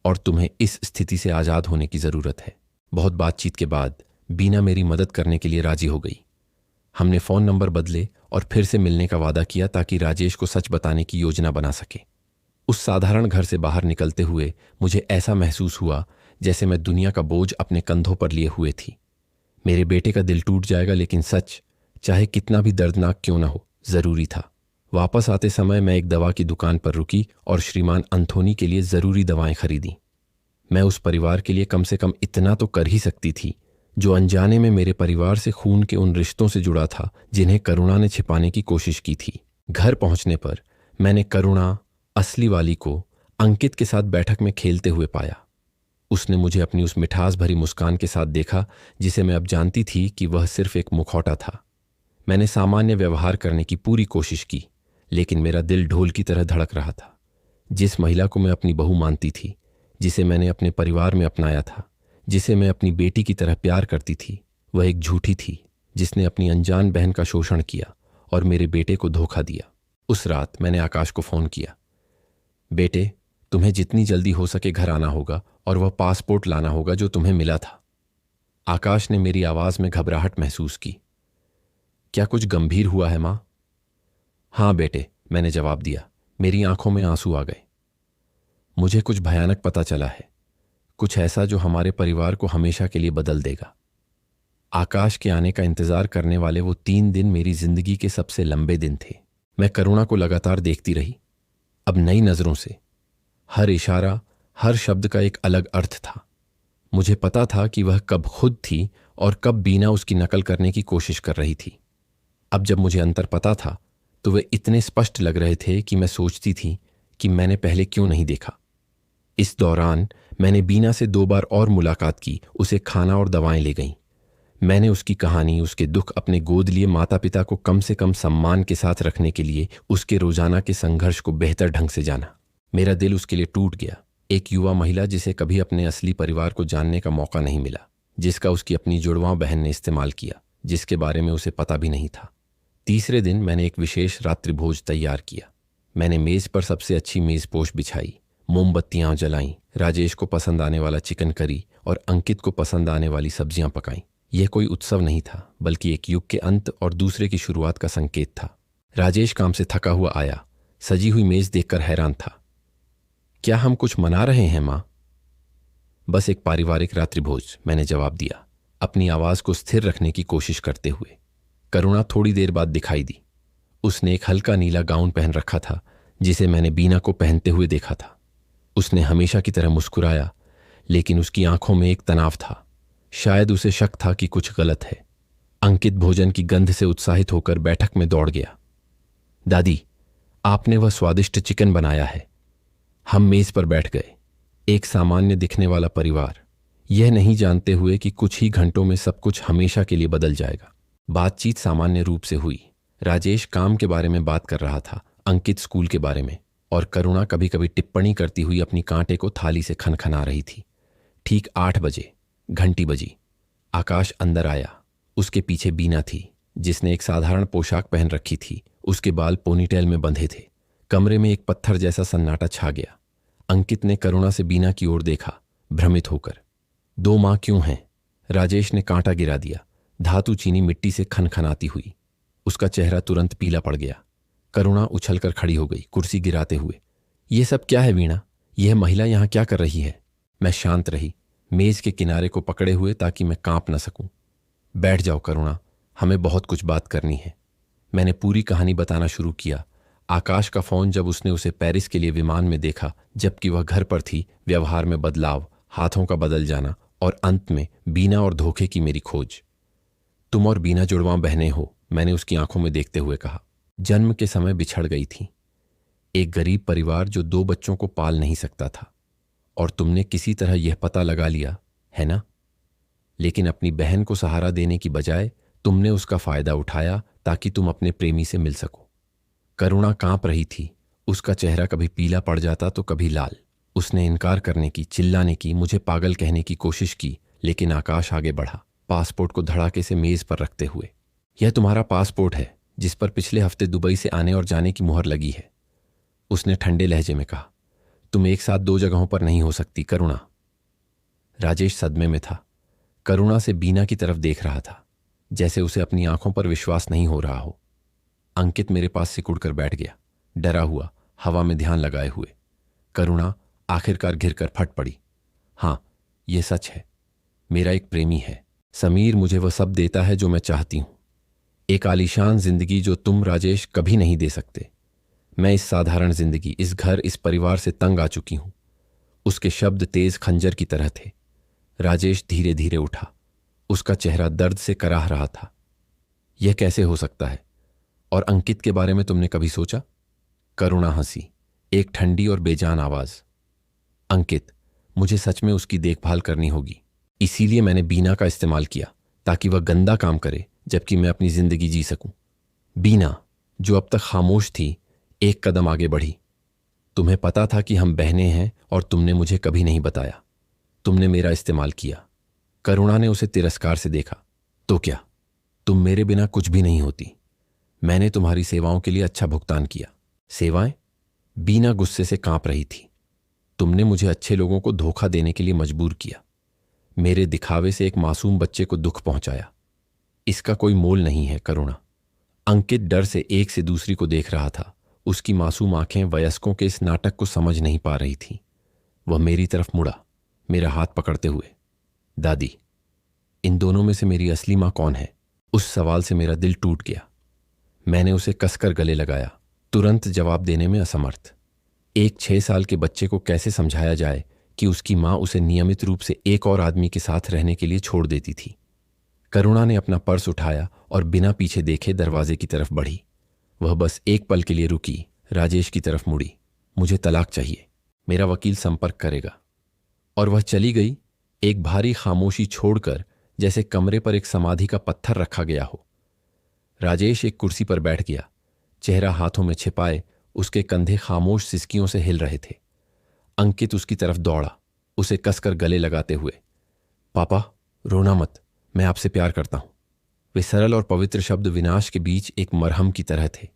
और तुम्हें इस स्थिति से आजाद होने की जरूरत है। बहुत बातचीत के बाद बीना मेरी मदद करने के लिए राजी हो गई। हमने फोन नंबर बदले और फिर से मिलने का वादा किया ताकि राजेश को सच बताने की योजना बना सके। उस साधारण घर से बाहर निकलते हुए मुझे ऐसा महसूस हुआ जैसे मैं दुनिया का बोझ अपने कंधों पर लिए हुए थी। मेरे बेटे का दिल टूट जाएगा, लेकिन सच, चाहे कितना भी दर्दनाक क्यों ना हो, जरूरी था। वापस आते समय मैं एक दवा की दुकान पर रुकी और श्रीमान अंथोनी के लिए जरूरी दवाएं खरीदी। मैं उस परिवार के लिए कम से कम इतना तो कर ही सकती थी जो अनजाने में मेरे परिवार से खून के उन रिश्तों से जुड़ा था जिन्हें करुणा ने छिपाने की कोशिश की थी। घर पहुंचने पर मैंने करुणा, असली वाली को अंकित के साथ बैठक में खेलते हुए पाया। उसने मुझे अपनी उस मिठास भरी मुस्कान के साथ देखा जिसे मैं अब जानती थी कि वह सिर्फ एक मुखौटा था। मैंने सामान्य व्यवहार करने की पूरी कोशिश की, लेकिन मेरा दिल ढोल की तरह धड़क रहा था। जिस महिला को मैं अपनी बहू मानती थी, जिसे मैंने अपने परिवार में अपनाया था, जिसे मैं अपनी बेटी की तरह प्यार करती थी, वह एक झूठी थी जिसने अपनी अनजान बहन का शोषण किया और मेरे बेटे को धोखा दिया। उस रात मैंने आकाश को फोन किया। बेटे, तुम्हें जितनी जल्दी हो सके घर आना होगा और वह पासपोर्ट लाना होगा जो तुम्हें मिला था। आकाश ने मेरी आवाज में घबराहट महसूस की। क्या कुछ गंभीर हुआ है मां? हाँ बेटे, मैंने जवाब दिया। मेरी आंखों में आंसू आ गए। मुझे कुछ भयानक पता चला है, कुछ ऐसा जो हमारे परिवार को हमेशा के लिए बदल देगा। आकाश के आने का इंतजार करने वाले वो 3 दिन मेरी जिंदगी के सबसे लंबे दिन थे। मैं करुणा को लगातार देखती रही, अब नई नजरों से। हर इशारा, हर शब्द का एक अलग अर्थ था। मुझे पता था कि वह कब खुद थी और कब बीना उसकी नकल करने की कोशिश कर रही थी। अब जब मुझे अंतर पता था तो वे इतने स्पष्ट लग रहे थे कि मैं सोचती थी कि मैंने पहले क्यों नहीं देखा। इस दौरान मैंने बीना से 2 बार और मुलाकात की। उसे खाना और दवाएं ले गईं। मैंने उसकी कहानी, उसके दुख, अपने गोद लिए माता पिता को कम से कम सम्मान के साथ रखने के लिए उसके रोजाना के संघर्ष को बेहतर ढंग से जाना। मेरा दिल उसके लिए टूट गया। एक युवा महिला जिसे कभी अपने असली परिवार को जानने का मौका नहीं मिला, जिसका उसकी अपनी जुड़वां बहन ने इस्तेमाल किया, जिसके बारे में उसे पता भी नहीं था। तीसरे दिन मैंने एक विशेष रात्रि भोज तैयार किया। मैंने मेज पर सबसे अच्छी मेजपोश बिछाई, मोमबत्तियां जलाईं, राजेश को पसंद आने वाला चिकन करी और अंकित को पसंद आने वाली सब्जियां पकाईं। यह कोई उत्सव नहीं था, बल्कि एक युग के अंत और दूसरे की शुरुआत का संकेत था। राजेश काम से थका हुआ आया, सजी हुई मेज देखकर हैरान था। क्या हम कुछ मना रहे हैं मां? बस एक पारिवारिक रात्रिभोज, मैंने जवाब दिया, अपनी आवाज को स्थिर रखने की कोशिश करते हुए। करुणा थोड़ी देर बाद दिखाई दी। उसने एक हल्का नीला गाउन पहन रखा था जिसे मैंने बीना को पहनते हुए देखा था। उसने हमेशा की तरह मुस्कुराया, लेकिन उसकी आंखों में एक तनाव था। शायद उसे शक था कि कुछ गलत है। अंकित भोजन की गंध से उत्साहित होकर बैठक में दौड़ गया। दादी, आपने वह स्वादिष्ट चिकन बनाया है। हम मेज पर बैठ गए, एक सामान्य दिखने वाला परिवार, यह नहीं जानते हुए कि कुछ ही घंटों में सब कुछ हमेशा के लिए बदल जाएगा। बातचीत सामान्य रूप से हुई। राजेश काम के बारे में बात कर रहा था, अंकित स्कूल के बारे में, और करुणा कभी कभी टिप्पणी करती हुई अपनी कांटे को थाली से खनखना रही थी। ठीक 8 बजे घंटी बजी। आकाश अंदर आया। उसके पीछे बीना थी, जिसने एक साधारण पोशाक पहन रखी थी। उसके बाल पोनीटेल में बंधे थे। कमरे में एक पत्थर जैसा सन्नाटा छा गया। अंकित ने करुणा से बीना की ओर देखा, भ्रमित होकर। 2 मां क्यों हैं? राजेश ने कांटा गिरा दिया। धातु चीनी मिट्टी से खनखनाती हुई। उसका चेहरा तुरंत पीला पड़ गया। करुणा उछलकर खड़ी हो गई, कुर्सी गिराते हुए। यह सब क्या है वीणा? यह महिला यहां क्या कर रही है? मैं शांत रही, मेज के किनारे को पकड़े हुए ताकि मैं कांप न सकूं। बैठ जाओ करुणा, हमें बहुत कुछ बात करनी है। मैंने पूरी कहानी बताना शुरू किया। आकाश का फोन, जब उसने उसे पेरिस के लिए विमान में देखा जबकि वह घर पर थी, व्यवहार में बदलाव, हाथों का बदल जाना, और अंत में बीना और धोखे की मेरी खोज। तुम और बीना जुड़वां बहनें हो, मैंने उसकी आंखों में देखते हुए कहा। जन्म के समय बिछड़ गई थी। एक गरीब परिवार जो 2 बच्चों को पाल नहीं सकता था, और तुमने किसी तरह यह पता लगा लिया, है ना? लेकिन अपनी बहन को सहारा देने की बजाय तुमने उसका फायदा उठाया ताकि तुम अपने प्रेमी से मिल सको। करुणा कांप रही थी। उसका चेहरा कभी पीला पड़ जाता तो कभी लाल। उसने इनकार करने की, चिल्लाने की, मुझे पागल कहने की कोशिश की, लेकिन आकाश आगे बढ़ा, पासपोर्ट को धड़ाके से मेज पर रखते हुए। यह तुम्हारा पासपोर्ट है जिस पर पिछले हफ्ते दुबई से आने और जाने की मुहर लगी है, उसने ठंडे लहजे में कहा। तुम एक साथ 2 जगहों पर नहीं हो सकती करुणा। राजेश सदमे में था। करुणा से बीना की तरफ देख रहा था, जैसे उसे अपनी आंखों पर विश्वास नहीं हो रहा हो। अंकित मेरे पास सिकुड़कर बैठ गया, डरा हुआ, हवा में ध्यान लगाए हुए। करुणा आखिरकार घिरकर फट पड़ी। हाँ, यह सच है। मेरा एक प्रेमी है समीर, मुझे वह सब देता है जो मैं चाहती हूं। एक आलीशान जिंदगी जो तुम राजेश कभी नहीं दे सकते। मैं इस साधारण जिंदगी, इस घर, इस परिवार से तंग आ चुकी हूं। उसके शब्द तेज खंजर की तरह थे। राजेश धीरे धीरे उठा। उसका चेहरा दर्द से कराह रहा था। यह कैसे हो सकता है? और अंकित के बारे में तुमने कभी सोचा? करुणा हंसी, एक ठंडी और बेजान आवाज। अंकित, मुझे सच में उसकी देखभाल करनी होगी, इसीलिए मैंने बीना का इस्तेमाल किया ताकि वह गंदा काम करे जबकि मैं अपनी जिंदगी जी सकूं। बीना, जो अब तक खामोश थी, एक कदम आगे बढ़ी। तुम्हें पता था कि हम बहनें हैं और तुमने मुझे कभी नहीं बताया। तुमने मेरा इस्तेमाल किया। करुणा ने उसे तिरस्कार से देखा। तो क्या, तुम मेरे बिना कुछ भी नहीं होती। मैंने तुम्हारी सेवाओं के लिए अच्छा भुगतान किया। सेवाएं? बीना गुस्से से कांप रही थी। तुमने मुझे अच्छे लोगों को धोखा देने के लिए मजबूर किया। मेरे दिखावे से एक मासूम बच्चे को दुख पहुंचाया। इसका कोई मोल नहीं है करुणा। अंकित डर से एक से दूसरी को देख रहा था। उसकी मासूम आंखें वयस्कों के इस नाटक को समझ नहीं पा रही थीं। वह मेरी तरफ मुड़ा, मेरा हाथ पकड़ते हुए। दादी, इन दोनों में से मेरी असली मां कौन है? उस सवाल से मेरा दिल टूट गया। मैंने उसे कसकर गले लगाया, तुरंत जवाब देने में असमर्थ। एक 6 साल के बच्चे को कैसे समझाया जाए कि उसकी मां उसे नियमित रूप से एक और आदमी के साथ रहने के लिए छोड़ देती थी? करुणा ने अपना पर्स उठाया और बिना पीछे देखे दरवाजे की तरफ बढ़ी। वह बस एक पल के लिए रुकी, राजेश की तरफ मुड़ी। मुझे तलाक चाहिए, मेरा वकील संपर्क करेगा। और वह चली गई, एक भारी खामोशी छोड़कर, जैसे कमरे पर एक समाधि का पत्थर रखा गया हो। राजेश एक कुर्सी पर बैठ गया, चेहरा हाथों में छिपाए, उसके कंधे खामोश सिसकियों से हिल रहे थे। अंकित उसकी तरफ दौड़ा, उसे कसकर गले लगाते हुए। पापा, रोना मत, मैं आपसे प्यार करता हूं। वे सरल और पवित्र शब्द विनाश के बीच एक मरहम की तरह थे।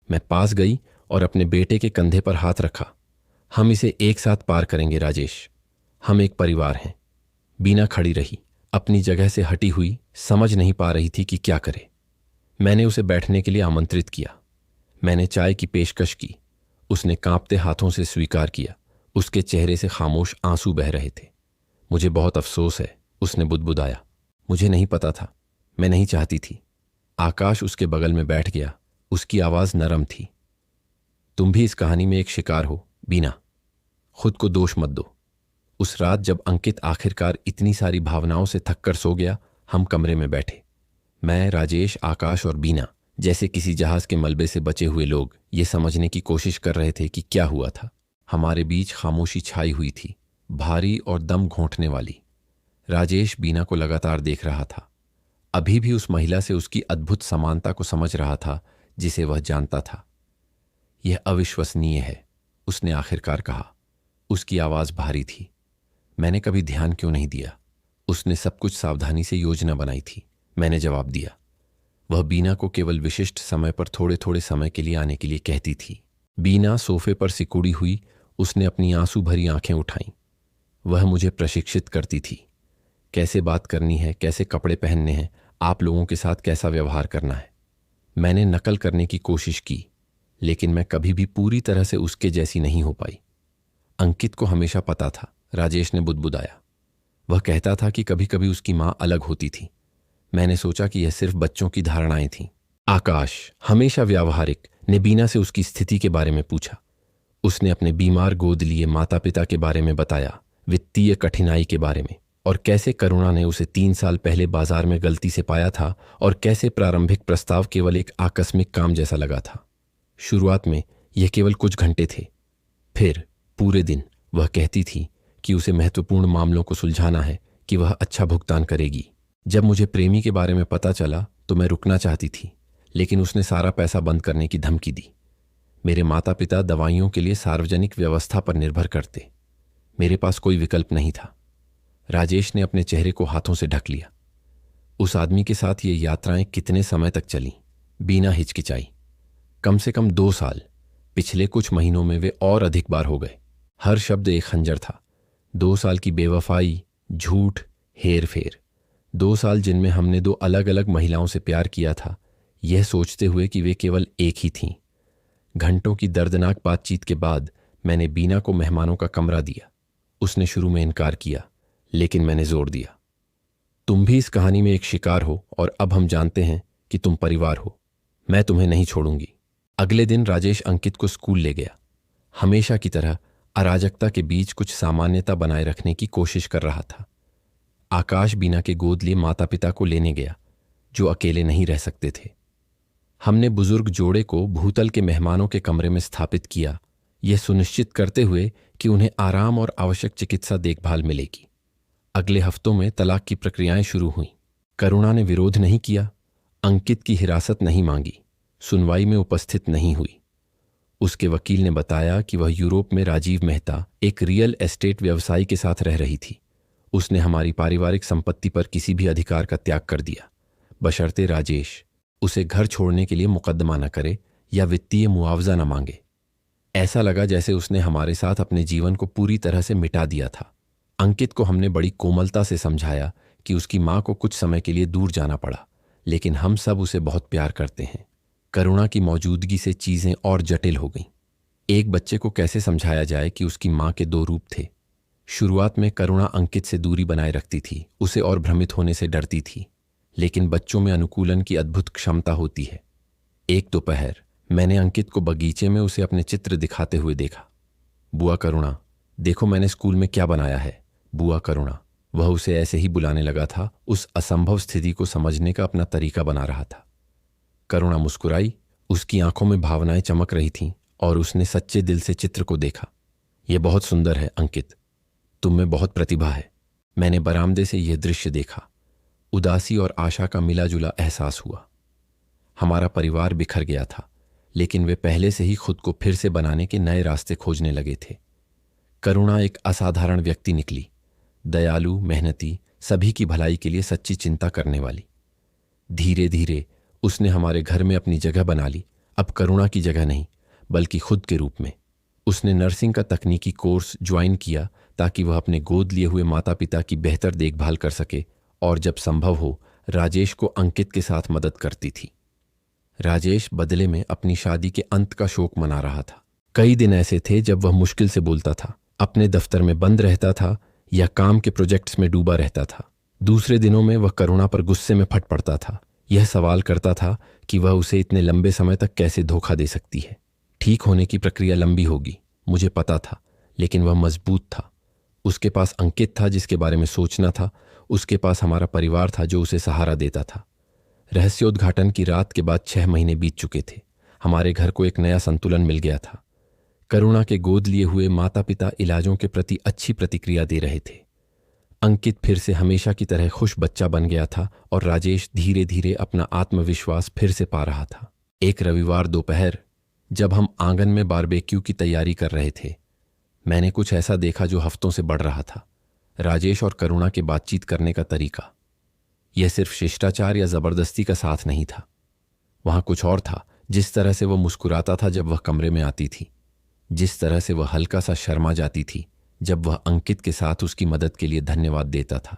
मैं पास गई और अपने बेटे के कंधे पर हाथ रखा। हम इसे एक साथ पार करेंगे राजेश, हम एक परिवार हैं। बीना खड़ी रही, अपनी जगह से हटी हुई, समझ नहीं पा रही थी कि क्या करे। मैंने उसे बैठने के लिए आमंत्रित किया। मैंने चाय की पेशकश की। उसने कांपते हाथों से स्वीकार किया। उसके चेहरे से खामोश आंसू बह रहे थे। मुझे बहुत अफसोस है, उसने बुदबुदाया। मुझे नहीं पता था, मैं नहीं चाहती थी। आकाश उसके बगल में बैठ गया, उसकी आवाज नरम थी। तुम भी इस कहानी में एक शिकार हो बीना, खुद को दोष मत दो। उस रात जब अंकित आखिरकार इतनी सारी भावनाओं से थककर सो गया, हम कमरे में बैठे, मैं, राजेश, आकाश और बीना, जैसे किसी जहाज के मलबे से बचे हुए लोग, ये समझने की कोशिश कर रहे थे कि क्या हुआ था। हमारे बीच खामोशी छाई हुई थी, भारी और दम घोंटने वाली। राजेश बीना को लगातार देख रहा था, अभी भी उस महिला से उसकी अद्भुत समानता को समझ रहा था जिसे वह जानता था। यह अविश्वसनीय है, उसने आखिरकार कहा। उसकी आवाज भारी थी। मैंने कभी ध्यान क्यों नहीं दिया? उसने सब कुछ सावधानी से योजना बनाई थी, मैंने जवाब दिया। वह बीना को केवल विशिष्ट समय पर थोड़े थोड़े समय के लिए आने के लिए कहती थी। बीना सोफे पर सिकुड़ी हुई, उसने अपनी आंसू भरी आंखें उठाईं। वह मुझे प्रशिक्षित करती थी, कैसे बात करनी है, कैसे कपड़े पहनने हैं, आप लोगों के साथ कैसा व्यवहार करना है। मैंने नकल करने की कोशिश की, लेकिन मैं कभी भी पूरी तरह से उसके जैसी नहीं हो पाई। अंकित को हमेशा पता था, राजेश ने बुदबुदाया। वह कहता था कि कभी कभी उसकी मां अलग होती थी। मैंने सोचा कि यह सिर्फ बच्चों की धारणाएं थीं। आकाश, हमेशा व्यावहारिक, ने बीना से उसकी स्थिति के बारे में पूछा। उसने अपने बीमार गोद लिए माता पिता के बारे में बताया, वित्तीय कठिनाई के बारे में, और कैसे करुणा ने उसे 3 साल पहले बाजार में गलती से पाया था और कैसे प्रारंभिक प्रस्ताव केवल एक आकस्मिक काम जैसा लगा था। शुरुआत में यह केवल कुछ घंटे थे। फिर पूरे दिन वह कहती थी कि उसे महत्वपूर्ण मामलों को सुलझाना है, कि वह अच्छा भुगतान करेगी। जब मुझे प्रेमी के बारे में पता चला तो मैं रुकना चाहती थी, लेकिन उसने सारा पैसा बंद करने की धमकी दी। मेरे माता पिता दवाइयों के लिए सार्वजनिक व्यवस्था पर निर्भर करते। मेरे पास कोई विकल्प नहीं था। राजेश ने अपने चेहरे को हाथों से ढक लिया। उस आदमी के साथ ये यात्राएं कितने समय तक चलीं? बिना हिचकिचाई। कम से कम 2 साल। पिछले कुछ महीनों में वे और अधिक बार हो गए। हर शब्द एक खंजर था। 2 साल की बेवफाई, झूठ, हेर फेर। 2 साल जिनमें हमने 2 अलग अलग महिलाओं से प्यार किया था, यह सोचते हुए कि वे केवल एक ही थीं। घंटों की दर्दनाक बातचीत के बाद मैंने बीना को मेहमानों का कमरा दिया। उसने शुरू में इनकार किया, लेकिन मैंने जोर दिया। तुम भी इस कहानी में एक शिकार हो और अब हम जानते हैं कि तुम परिवार हो। मैं तुम्हें नहीं छोड़ूंगी। अगले दिन राजेश अंकित को स्कूल ले गया। हमेशा की तरह अराजकता के बीच कुछ सामान्यता बनाए रखने की कोशिश कर रहा था। आकाश बीना के गोद लिए माता पिता को लेने गया, जो अकेले नहीं रह सकते थे। हमने बुजुर्ग जोड़े को भूतल के मेहमानों के कमरे में स्थापित किया, यह सुनिश्चित करते हुए कि उन्हें आराम और आवश्यक चिकित्सा देखभाल मिलेगी। अगले हफ्तों में तलाक की प्रक्रियाएं शुरू हुईं। करुणा ने विरोध नहीं किया, अंकित की हिरासत नहीं मांगी, सुनवाई में उपस्थित नहीं हुई। उसके वकील ने बताया कि वह यूरोप में राजीव मेहता, एक रियल एस्टेट व्यवसायी के साथ रह रही थी। उसने हमारी पारिवारिक संपत्ति पर किसी भी अधिकार का त्याग कर दिया, बशर्ते राजेश उसे घर छोड़ने के लिए मुकदमा न करे या वित्तीय मुआवजा न मांगे। ऐसा लगा जैसे उसने हमारे साथ अपने जीवन को पूरी तरह से मिटा दिया था। अंकित को हमने बड़ी कोमलता से समझाया कि उसकी मां को कुछ समय के लिए दूर जाना पड़ा, लेकिन हम सब उसे बहुत प्यार करते हैं। करुणा की मौजूदगी से चीजें और जटिल हो गईं। एक बच्चे को कैसे समझाया जाए कि उसकी मां के 2 रूप थे? शुरुआत में करुणा अंकित से दूरी बनाए रखती थी, उसे और भ्रमित होने से डरती थी, लेकिन बच्चों में अनुकूलन की अद्भुत क्षमता होती है। एक दोपहर मैंने अंकित को बगीचे में उसे अपने चित्र दिखाते हुए देखा। बुआ करुणा, देखो मैंने स्कूल में क्या बनाया है। बुआ करुणा, वह उसे ऐसे ही बुलाने लगा था, उस असंभव स्थिति को समझने का अपना तरीका बना रहा था। करुणा मुस्कुराई, उसकी आंखों में भावनाएं चमक रही थीं और उसने सच्चे दिल से चित्र को देखा। यह बहुत सुंदर है अंकित, तुम में बहुत प्रतिभा है। मैंने बरामदे से यह दृश्य देखा। उदासी और आशा का मिला जुला एहसास हुआ। हमारा परिवार बिखर गया था, लेकिन वे पहले से ही खुद को फिर से बनाने के नए रास्ते खोजने लगे थे। करुणा एक असाधारण व्यक्ति निकली, दयालु, मेहनती, सभी की भलाई के लिए सच्ची चिंता करने वाली। धीरे धीरे उसने हमारे घर में अपनी जगह बना ली। अब करुणा की जगह नहीं, बल्कि खुद के रूप में। उसने नर्सिंग का तकनीकी कोर्स ज्वाइन किया ताकि वह अपने गोद लिए हुए माता पिता की बेहतर देखभाल कर सके, और जब संभव हो राजेश को अंकित के साथ मदद करती थी। राजेश बदले में अपनी शादी के अंत का शोक मना रहा था। कई दिन ऐसे थे जब वह मुश्किल से बोलता था, अपने दफ्तर में बंद रहता था या काम के प्रोजेक्ट्स में डूबा रहता था। दूसरे दिनों में वह करुणा पर गुस्से में फट पड़ता था। यह सवाल करता था कि वह उसे इतने लंबे समय तक कैसे धोखा दे सकती है। ठीक होने की प्रक्रिया लंबी होगी, मुझे पता था, लेकिन वह मजबूत था। उसके पास अंकित था जिसके बारे में सोचना था, उसके पास हमारा परिवार था जो उसे सहारा देता था। रहस्योद्घाटन की रात के बाद 6 महीने बीत चुके थे। हमारे घर को एक नया संतुलन मिल गया था। करुणा के गोद लिए हुए माता पिता इलाजों के प्रति अच्छी प्रतिक्रिया दे रहे थे। अंकित फिर से हमेशा की तरह खुश बच्चा बन गया था और राजेश धीरे धीरे अपना आत्मविश्वास फिर से पा रहा था। एक रविवार दोपहर जब हम आंगन में बारबेक्यू की तैयारी कर रहे थे, मैंने कुछ ऐसा देखा जो हफ्तों से बढ़ रहा था। राजेश और करुणा के बातचीत करने का तरीका, यह सिर्फ शिष्टाचार या जबरदस्ती का साथ नहीं था। वहां कुछ और था। जिस तरह से वह मुस्कुराता था जब वह कमरे में आती थी, जिस तरह से वह हल्का सा शर्मा जाती थी जब वह अंकित के साथ उसकी मदद के लिए धन्यवाद देता था।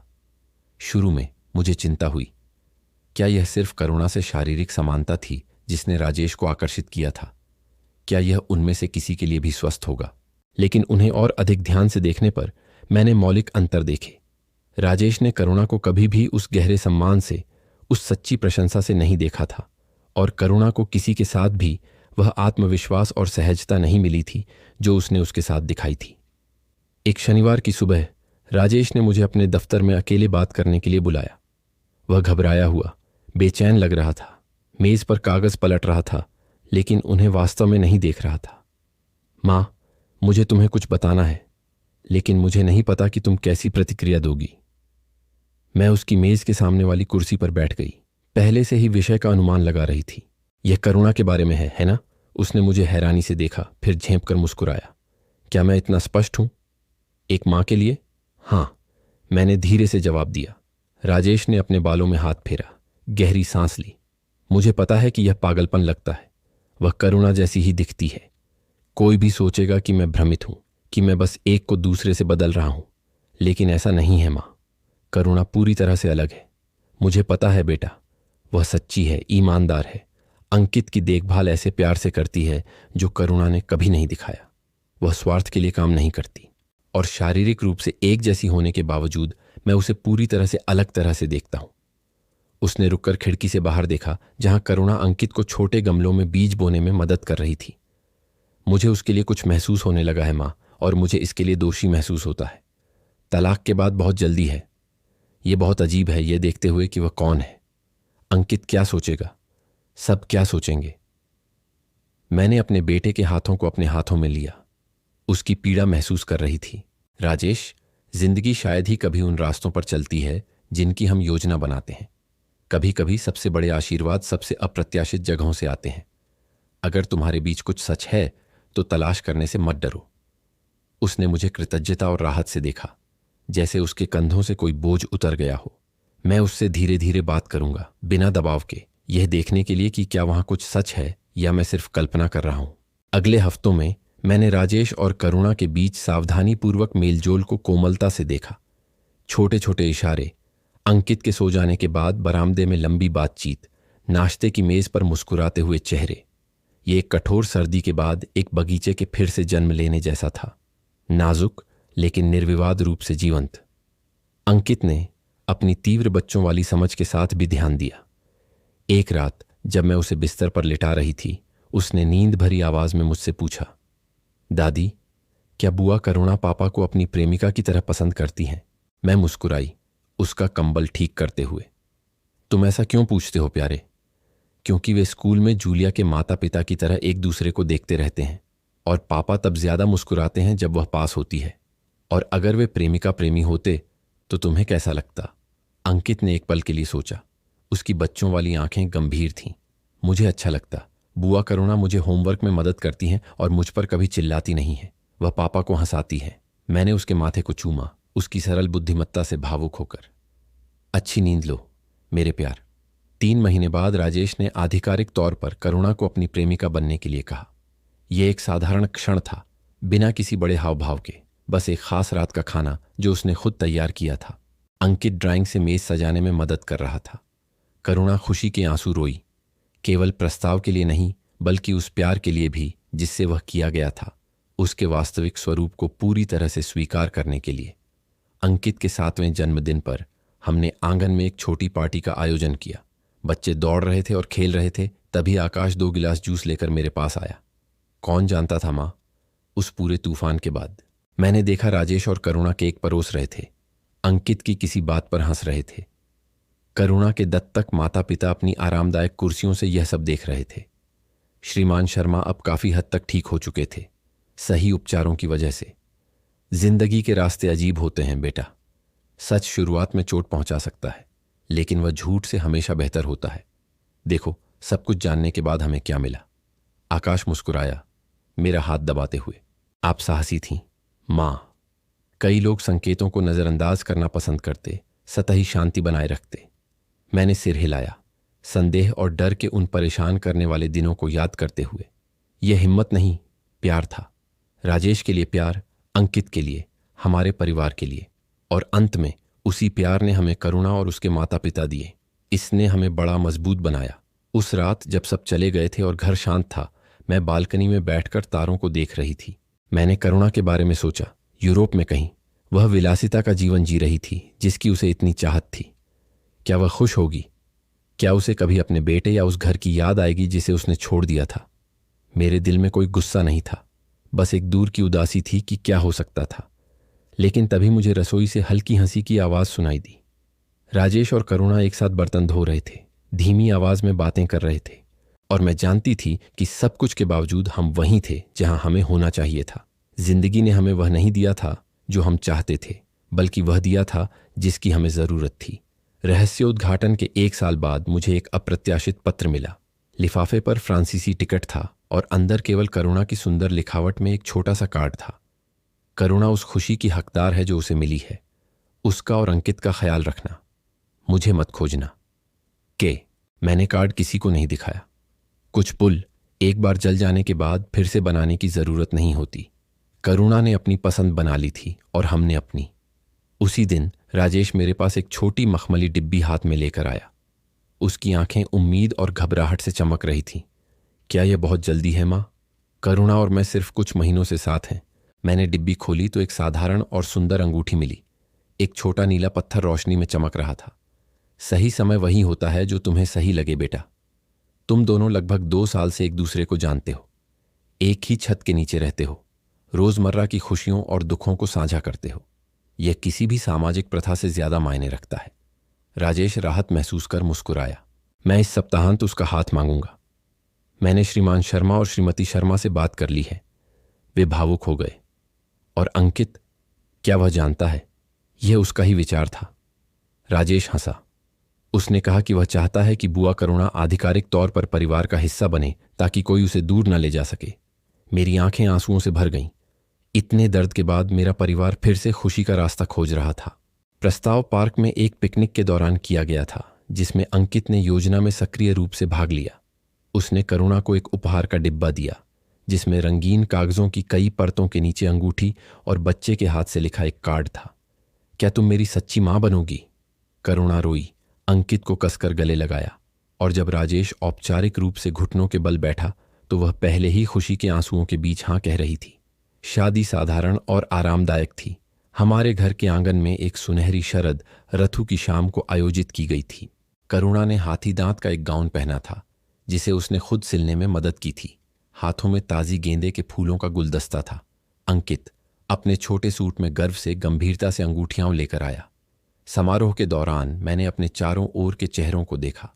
शुरू में मुझे चिंता हुई, क्या यह सिर्फ करुणा से शारीरिक समानता थी जिसने राजेश को आकर्षित किया था? क्या यह उनमें से किसी के लिए भी स्वस्थ होगा? लेकिन उन्हें और अधिक ध्यान से देखने पर मैंने मौलिक अंतर देखे। राजेश ने करुणा को कभी भी उस गहरे सम्मान से, उस सच्ची प्रशंसा से नहीं देखा था, और करुणा को किसी के साथ भी वह आत्मविश्वास और सहजता नहीं मिली थी जो उसने उसके साथ दिखाई थी। एक शनिवार की सुबह राजेश ने मुझे अपने दफ्तर में अकेले बात करने के लिए बुलाया। वह घबराया हुआ, बेचैन लग रहा था, मेज पर कागज पलट रहा था, लेकिन उन्हें वास्तव में नहीं देख रहा था। माँ, मुझे तुम्हें कुछ बताना है, लेकिन मुझे नहीं पता कि तुम कैसी प्रतिक्रिया दोगी। मैं उसकी मेज के सामने वाली कुर्सी पर बैठ गई। पहले से ही विषय का अनुमान लगा रही थी। यह करुणा के बारे में है ना? उसने मुझे हैरानी से देखा, फिर झेंप कर मुस्कुराया। क्या मैं इतना स्पष्ट हूं? एक मां के लिए? हाँ, मैंने धीरे से जवाब दिया। राजेश ने अपने बालों में हाथ फेरा, गहरी सांस ली। मुझे पता है कि यह पागलपन लगता है। वह करुणा जैसी ही दिखती है। कोई भी सोचेगा कि मैं भ्रमित हूं, कि मैं बस एक को दूसरे से बदल रहा हूं, लेकिन ऐसा नहीं है मां। करुणा पूरी तरह से अलग है। मुझे पता है बेटा, वह सच्ची है, ईमानदार है। अंकित की देखभाल ऐसे प्यार से करती है जो करुणा ने कभी नहीं दिखाया। वह स्वार्थ के लिए काम नहीं करती, और शारीरिक रूप से एक जैसी होने के बावजूद मैं उसे पूरी तरह से अलग तरह से देखता हूं। उसने रुककर खिड़की से बाहर देखा, जहां करुणा अंकित को छोटे गमलों में बीज बोने में मदद कर रही थी। मुझे उसके लिए कुछ महसूस होने लगा है मां, और मुझे इसके लिए दोषी महसूस होता है। तलाक के बाद बहुत जल्दी है। यह बहुत अजीब है, यह देखते हुए कि वह कौन है। अंकित क्या सोचेगा? सब क्या सोचेंगे? मैंने अपने बेटे के हाथों को अपने हाथों में लिया। उसकी पीड़ा महसूस कर रही थी। राजेश, जिंदगी शायद ही कभी उन रास्तों पर चलती है जिनकी हम योजना बनाते हैं। कभी कभी सबसे बड़े आशीर्वाद सबसे अप्रत्याशित जगहों से आते हैं। अगर तुम्हारे बीच कुछ सच है तो तलाश करने से मत डरो। उसने मुझे कृतज्ञता और राहत से देखा, जैसे उसके कंधों से कोई बोझ उतर गया हो। मैं उससे धीरे धीरे बात करूंगा, बिना दबाव के, यह देखने के लिए कि क्या वहां कुछ सच है या मैं सिर्फ कल्पना कर रहा हूं। अगले हफ्तों में मैंने राजेश और करुणा के बीच सावधानीपूर्वक मेलजोल को कोमलता से देखा। छोटे छोटे इशारे, अंकित के सो जाने के बाद बरामदे में लंबी बातचीत, नाश्ते की मेज पर मुस्कुराते हुए चेहरे। ये एक कठोर सर्दी के बाद एक बगीचे के फिर से जन्म लेने जैसा था, नाजुक लेकिन निर्विवाद रूप से जीवंत। अंकित ने अपनी तीव्र बच्चों वाली समझ के साथ भी ध्यान दिया। एक रात जब मैं उसे बिस्तर पर लिटा रही थी, उसने नींद भरी आवाज में मुझसे पूछा, दादी, क्या बुआ करुणा पापा को अपनी प्रेमिका की तरह पसंद करती हैं? मैं मुस्कुराई, उसका कंबल ठीक करते हुए। तुम ऐसा क्यों पूछते हो प्यारे? क्योंकि वे स्कूल में जूलिया के माता पिता की तरह एक दूसरे को देखते रहते हैं, और पापा तब ज्यादा मुस्कुराते हैं जब वह पास होती है। और अगर वे प्रेमिका प्रेमी होते तो तुम्हें कैसा लगता? अंकित ने एक पल के लिए सोचा। उसकी बच्चों वाली आंखें गंभीर थीं। मुझे अच्छा लगता। बुआ करुणा मुझे होमवर्क में मदद करती हैं और मुझ पर कभी चिल्लाती नहीं है। वह पापा को हंसाती है। मैंने उसके माथे को चूमा, उसकी सरल बुद्धिमत्ता से भावुक होकर। अच्छी नींद लो मेरे प्यार। 3 महीने बाद राजेश ने आधिकारिक तौर पर करुणा को अपनी प्रेमिका बनने के लिए कहा। यह एक साधारण क्षण था, बिना किसी बड़े हाव भाव के, बस एक खास रात का खाना जो उसने खुद तैयार किया था। अंकित ड्राइंग से मेज सजाने में मदद कर रहा था। करुणा खुशी के आंसू रोई, केवल प्रस्ताव के लिए नहीं बल्कि उस प्यार के लिए भी जिससे वह किया गया था, उसके वास्तविक स्वरूप को पूरी तरह से स्वीकार करने के लिए। अंकित के 7वें जन्मदिन पर हमने आंगन में एक छोटी पार्टी का आयोजन किया। बच्चे दौड़ रहे थे और खेल रहे थे। तभी आकाश 2 गिलास जूस लेकर मेरे पास आया। कौन जानता था मां, उस पूरे तूफान के बाद मैंने देखा राजेश और करुणा केक परोस रहे थे, अंकित की किसी बात पर हंस रहे थे। करुणा के दत्तक माता पिता अपनी आरामदायक कुर्सियों से यह सब देख रहे थे। श्रीमान शर्मा अब काफी हद तक ठीक हो चुके थे, सही उपचारों की वजह से। जिंदगी के रास्ते अजीब होते हैं बेटा। सच शुरुआत में चोट पहुंचा सकता है, लेकिन वह झूठ से हमेशा बेहतर होता है। देखो, सब कुछ जानने के बाद हमें क्या मिला। आकाश मुस्कुराया, मेरा हाथ दबाते हुए। आप साहसी थीं मां। कई लोग संकेतों को नजरअंदाज करना पसंद करते, सतही शांति बनाए रखते। मैंने सिर हिलाया, संदेह और डर के उन परेशान करने वाले दिनों को याद करते हुए। यह हिम्मत नहीं, प्यार था। राजेश के लिए प्यार, अंकित के लिए, हमारे परिवार के लिए। और अंत में उसी प्यार ने हमें करुणा और उसके माता पिता दिए। इसने हमें बड़ा मजबूत बनाया। उस रात जब सब चले गए थे और घर शांत था, मैं बालकनी में बैठकर तारों को देख रही थी। मैंने करुणा के बारे में सोचा। यूरोप में कहीं वह विलासिता का जीवन जी रही थी जिसकी उसे इतनी चाहत थी। क्या वह खुश होगी? क्या उसे कभी अपने बेटे या उस घर की याद आएगी जिसे उसने छोड़ दिया था? मेरे दिल में कोई गुस्सा नहीं था, बस एक दूर की उदासी थी कि क्या हो सकता था। लेकिन तभी मुझे रसोई से हल्की हंसी की आवाज सुनाई दी। राजेश और करुणा एक साथ बर्तन धो रहे थे, धीमी आवाज में बातें कर रहे थे। और मैं जानती थी कि सब कुछ के बावजूद हम वहीं थे जहां हमें होना चाहिए था। जिंदगी ने हमें वह नहीं दिया था जो हम चाहते थे, बल्कि वह दिया था जिसकी हमें जरूरत थी। रहस्योद्घाटन के 1 साल बाद मुझे एक अप्रत्याशित पत्र मिला। लिफाफे पर फ्रांसीसी टिकट था और अंदर केवल करुणा की सुंदर लिखावट में एक छोटा सा कार्ड था। करुणा उस खुशी की हकदार है जो उसे मिली है। उसका और अंकित का ख्याल रखना, मुझे मत खोजना। मैंने कार्ड किसी को नहीं दिखाया। कुछ पुल एक बार जल जाने के बाद फिर से बनाने की जरूरत नहीं होती। करुणा ने अपनी पसंद बना ली थी और हमने अपनी। उसी दिन राजेश मेरे पास एक छोटी मखमली डिब्बी हाथ में लेकर आया। उसकी आंखें उम्मीद और घबराहट से चमक रही थीं। क्या यह बहुत जल्दी है माँ? करुणा और मैं सिर्फ कुछ महीनों से साथ हैं। मैंने डिब्बी खोली तो एक साधारण और सुंदर अंगूठी मिली। एक छोटा नीला पत्थर रोशनी में चमक रहा था। सही समय वही होता है जो तुम्हें सही लगे बेटा। तुम दोनों लगभग 2 साल से एक दूसरे को जानते हो, एक ही छत के नीचे रहते हो, रोजमर्रा की खुशियों और दुखों को साझा करते हो। यह किसी भी सामाजिक प्रथा से ज्यादा मायने रखता है। राजेश राहत महसूस कर मुस्कुराया। मैं इस सप्ताहांत उसका हाथ मांगूंगा। मैंने श्रीमान शर्मा और श्रीमती शर्मा से बात कर ली है। वे भावुक हो गए। और अंकित, क्या वह जानता है? यह उसका ही विचार था। राजेश हंसा। उसने कहा कि वह चाहता है कि बुआ करुणा आधिकारिक तौर पर परिवार का हिस्सा बने ताकि कोई उसे दूर न ले जा सके। मेरी आंखें आंसुओं से भर गईं। इतने दर्द के बाद मेरा परिवार फिर से खुशी का रास्ता खोज रहा था। प्रस्ताव पार्क में एक पिकनिक के दौरान किया गया था, जिसमें अंकित ने योजना में सक्रिय रूप से भाग लिया। उसने करुणा को एक उपहार का डिब्बा दिया, जिसमें रंगीन कागजों की कई परतों के नीचे अंगूठी और बच्चे के हाथ से लिखा एक कार्ड था। क्या तुम मेरी सच्ची मां बनोगी? करुणा रोई, अंकित को कसकर गले लगाया, और जब राजेश औपचारिक रूप से घुटनों के बल बैठा तो वह पहले ही खुशी के आंसुओं के बीच हाँ कह रही थी। शादी साधारण और आरामदायक थी। हमारे घर के आंगन में एक सुनहरी शरद रथु की शाम को आयोजित की गई थी। करुणा ने हाथी दांत का एक गाउन पहना था, जिसे उसने खुद सिलने में मदद की थी। हाथों में ताजी गेंदे के फूलों का गुलदस्ता था। अंकित अपने छोटे सूट में गर्व से गंभीरता से अंगूठियां लेकर आया। समारोह के दौरान मैंने अपने चारों ओर के चेहरों को देखा।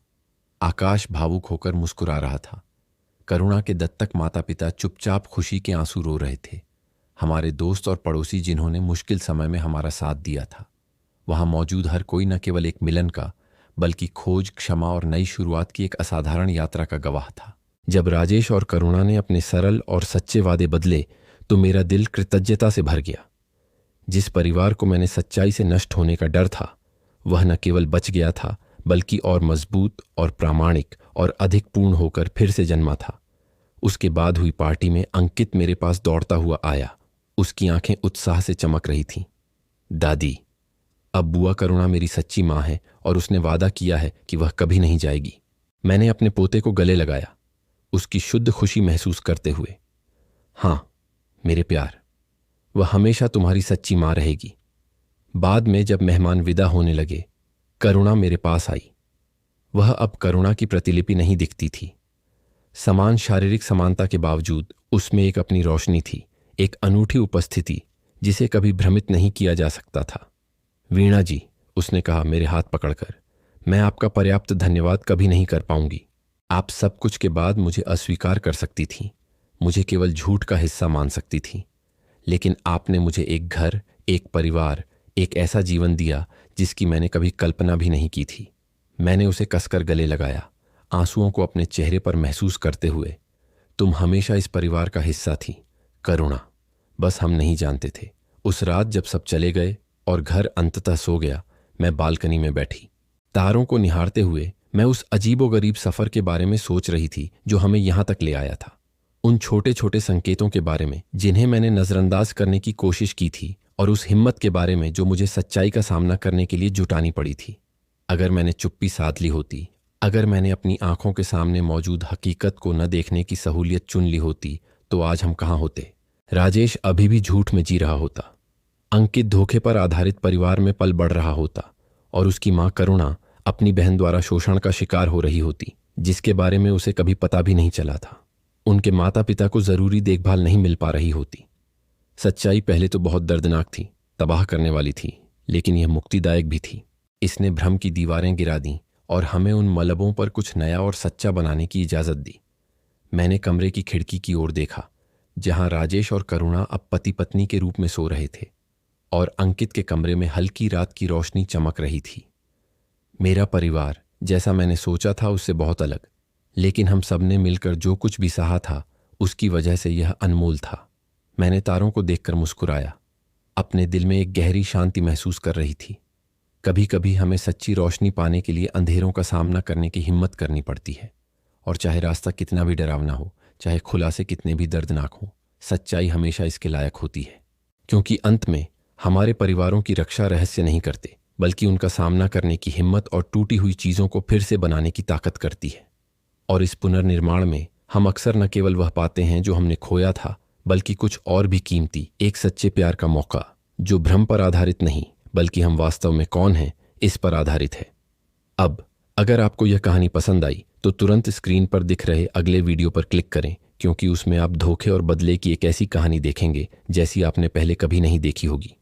आकाश भावुक होकर मुस्कुरा रहा था। करुणा के दत्तक माता पिता चुपचाप खुशी के आंसू रो रहे थे। हमारे दोस्त और पड़ोसी जिन्होंने मुश्किल समय में हमारा साथ दिया था। वहां मौजूद हर कोई न केवल एक मिलन का, बल्कि खोज, क्षमा और नई शुरुआत की एक असाधारण यात्रा का गवाह था। जब राजेश और करुणा ने अपने सरल और सच्चे वादे बदले तो मेरा दिल कृतज्ञता से भर गया। जिस परिवार को मैंने सच्चाई से नष्ट होने का डर था, वह न केवल बच गया था, बल्कि और मजबूत और प्रामाणिक और अधिक पूर्ण होकर फिर से जन्मा था। उसके बाद हुई पार्टी में अंकित मेरे पास दौड़ता हुआ आया। उसकी आंखें उत्साह से चमक रही थीं। दादी, अब बुआ करुणा मेरी सच्ची मां है और उसने वादा किया है कि वह कभी नहीं जाएगी। मैंने अपने पोते को गले लगाया, उसकी शुद्ध खुशी महसूस करते हुए। हाँ मेरे प्यार, वह हमेशा तुम्हारी सच्ची मां रहेगी। बाद में जब मेहमान विदा होने लगे, करुणा मेरे पास आई। वह अब करुणा की प्रतिलिपि नहीं दिखती थी। समान शारीरिक समानता के बावजूद उसमें एक अपनी रोशनी थी, एक अनूठी उपस्थिति जिसे कभी भ्रमित नहीं किया जा सकता था। वीणा जी, उसने कहा मेरे हाथ पकड़कर, मैं आपका पर्याप्त धन्यवाद कभी नहीं कर पाऊंगी। आप सब कुछ के बाद मुझे अस्वीकार कर सकती थी, मुझे केवल झूठ का हिस्सा मान सकती थी, लेकिन आपने मुझे एक घर, एक परिवार, एक ऐसा जीवन दिया जिसकी मैंने कभी कल्पना भी नहीं की थी। मैंने उसे कसकर गले लगाया, आंसुओं को अपने चेहरे पर महसूस करते हुए। तुम हमेशा इस परिवार का हिस्सा थी करुणा, बस हम नहीं जानते थे। उस रात जब सब चले गए और घर अंततः सो गया, मैं बालकनी में बैठी तारों को निहारते हुए मैं उस अजीबोगरीब सफर के बारे में सोच रही थी जो हमें यहां तक ले आया था। उन छोटे छोटे संकेतों के बारे में जिन्हें मैंने नजरअंदाज करने की कोशिश की थी, और उस हिम्मत के बारे में जो मुझे सच्चाई का सामना करने के लिए जुटानी पड़ी थी। अगर मैंने चुप्पी साध ली होती, अगर मैंने अपनी आंखों के सामने मौजूद हकीकत को न देखने की सहूलियत चुन ली होती, तो आज हम कहाँ होते? राजेश अभी भी झूठ में जी रहा होता, अंकित धोखे पर आधारित परिवार में पल बढ़ रहा होता, और उसकी मां करुणा अपनी बहन द्वारा शोषण का शिकार हो रही होती, जिसके बारे में उसे कभी पता भी नहीं चला था। उनके माता पिता को जरूरी देखभाल नहीं मिल पा रही होती। सच्चाई पहले तो बहुत दर्दनाक थी, तबाह करने वाली थी, लेकिन यह मुक्तिदायक भी थी। इसने भ्रम की दीवारें गिरा दी और हमें उन मलबों पर कुछ नया और सच्चा बनाने की इजाज़त दी। मैंने कमरे की खिड़की की ओर देखा, जहां राजेश और करुणा अब पति पत्नी के रूप में सो रहे थे और अंकित के कमरे में हल्की रात की रोशनी चमक रही थी। मेरा परिवार, जैसा मैंने सोचा था, उससे बहुत अलग, लेकिन हम सब ने मिलकर जो कुछ भी सहा था उसकी वजह से यह अनमोल था। मैंने तारों को देखकर मुस्कुराया, अपने दिल में एक गहरी शांति महसूस कर रही थी। कभी कभी हमें सच्ची रोशनी पाने के लिए अंधेरों का सामना करने की हिम्मत करनी पड़ती है, और चाहे रास्ता कितना भी डरावना हो, चाहे खुलासे कितने भी दर्दनाक हो, सच्चाई हमेशा इसके लायक होती है। क्योंकि अंत में हमारे परिवारों की रक्षा रहस्य नहीं करते, बल्कि उनका सामना करने की हिम्मत और टूटी हुई चीज़ों को फिर से बनाने की ताकत करती है। और इस पुनर्निर्माण में हम अक्सर न केवल वह पाते हैं जो हमने खोया था, बल्कि कुछ और भी कीमती, एक सच्चे प्यार का मौका, जो भ्रम पर आधारित नहीं, बल्कि हम वास्तव में कौन हैं इस पर आधारित है। अब अगर आपको यह कहानी पसंद आई तो तुरंत स्क्रीन पर दिख रहे अगले वीडियो पर क्लिक करें, क्योंकि उसमें आप धोखे और बदले की एक ऐसी कहानी देखेंगे जैसी आपने पहले कभी नहीं देखी होगी।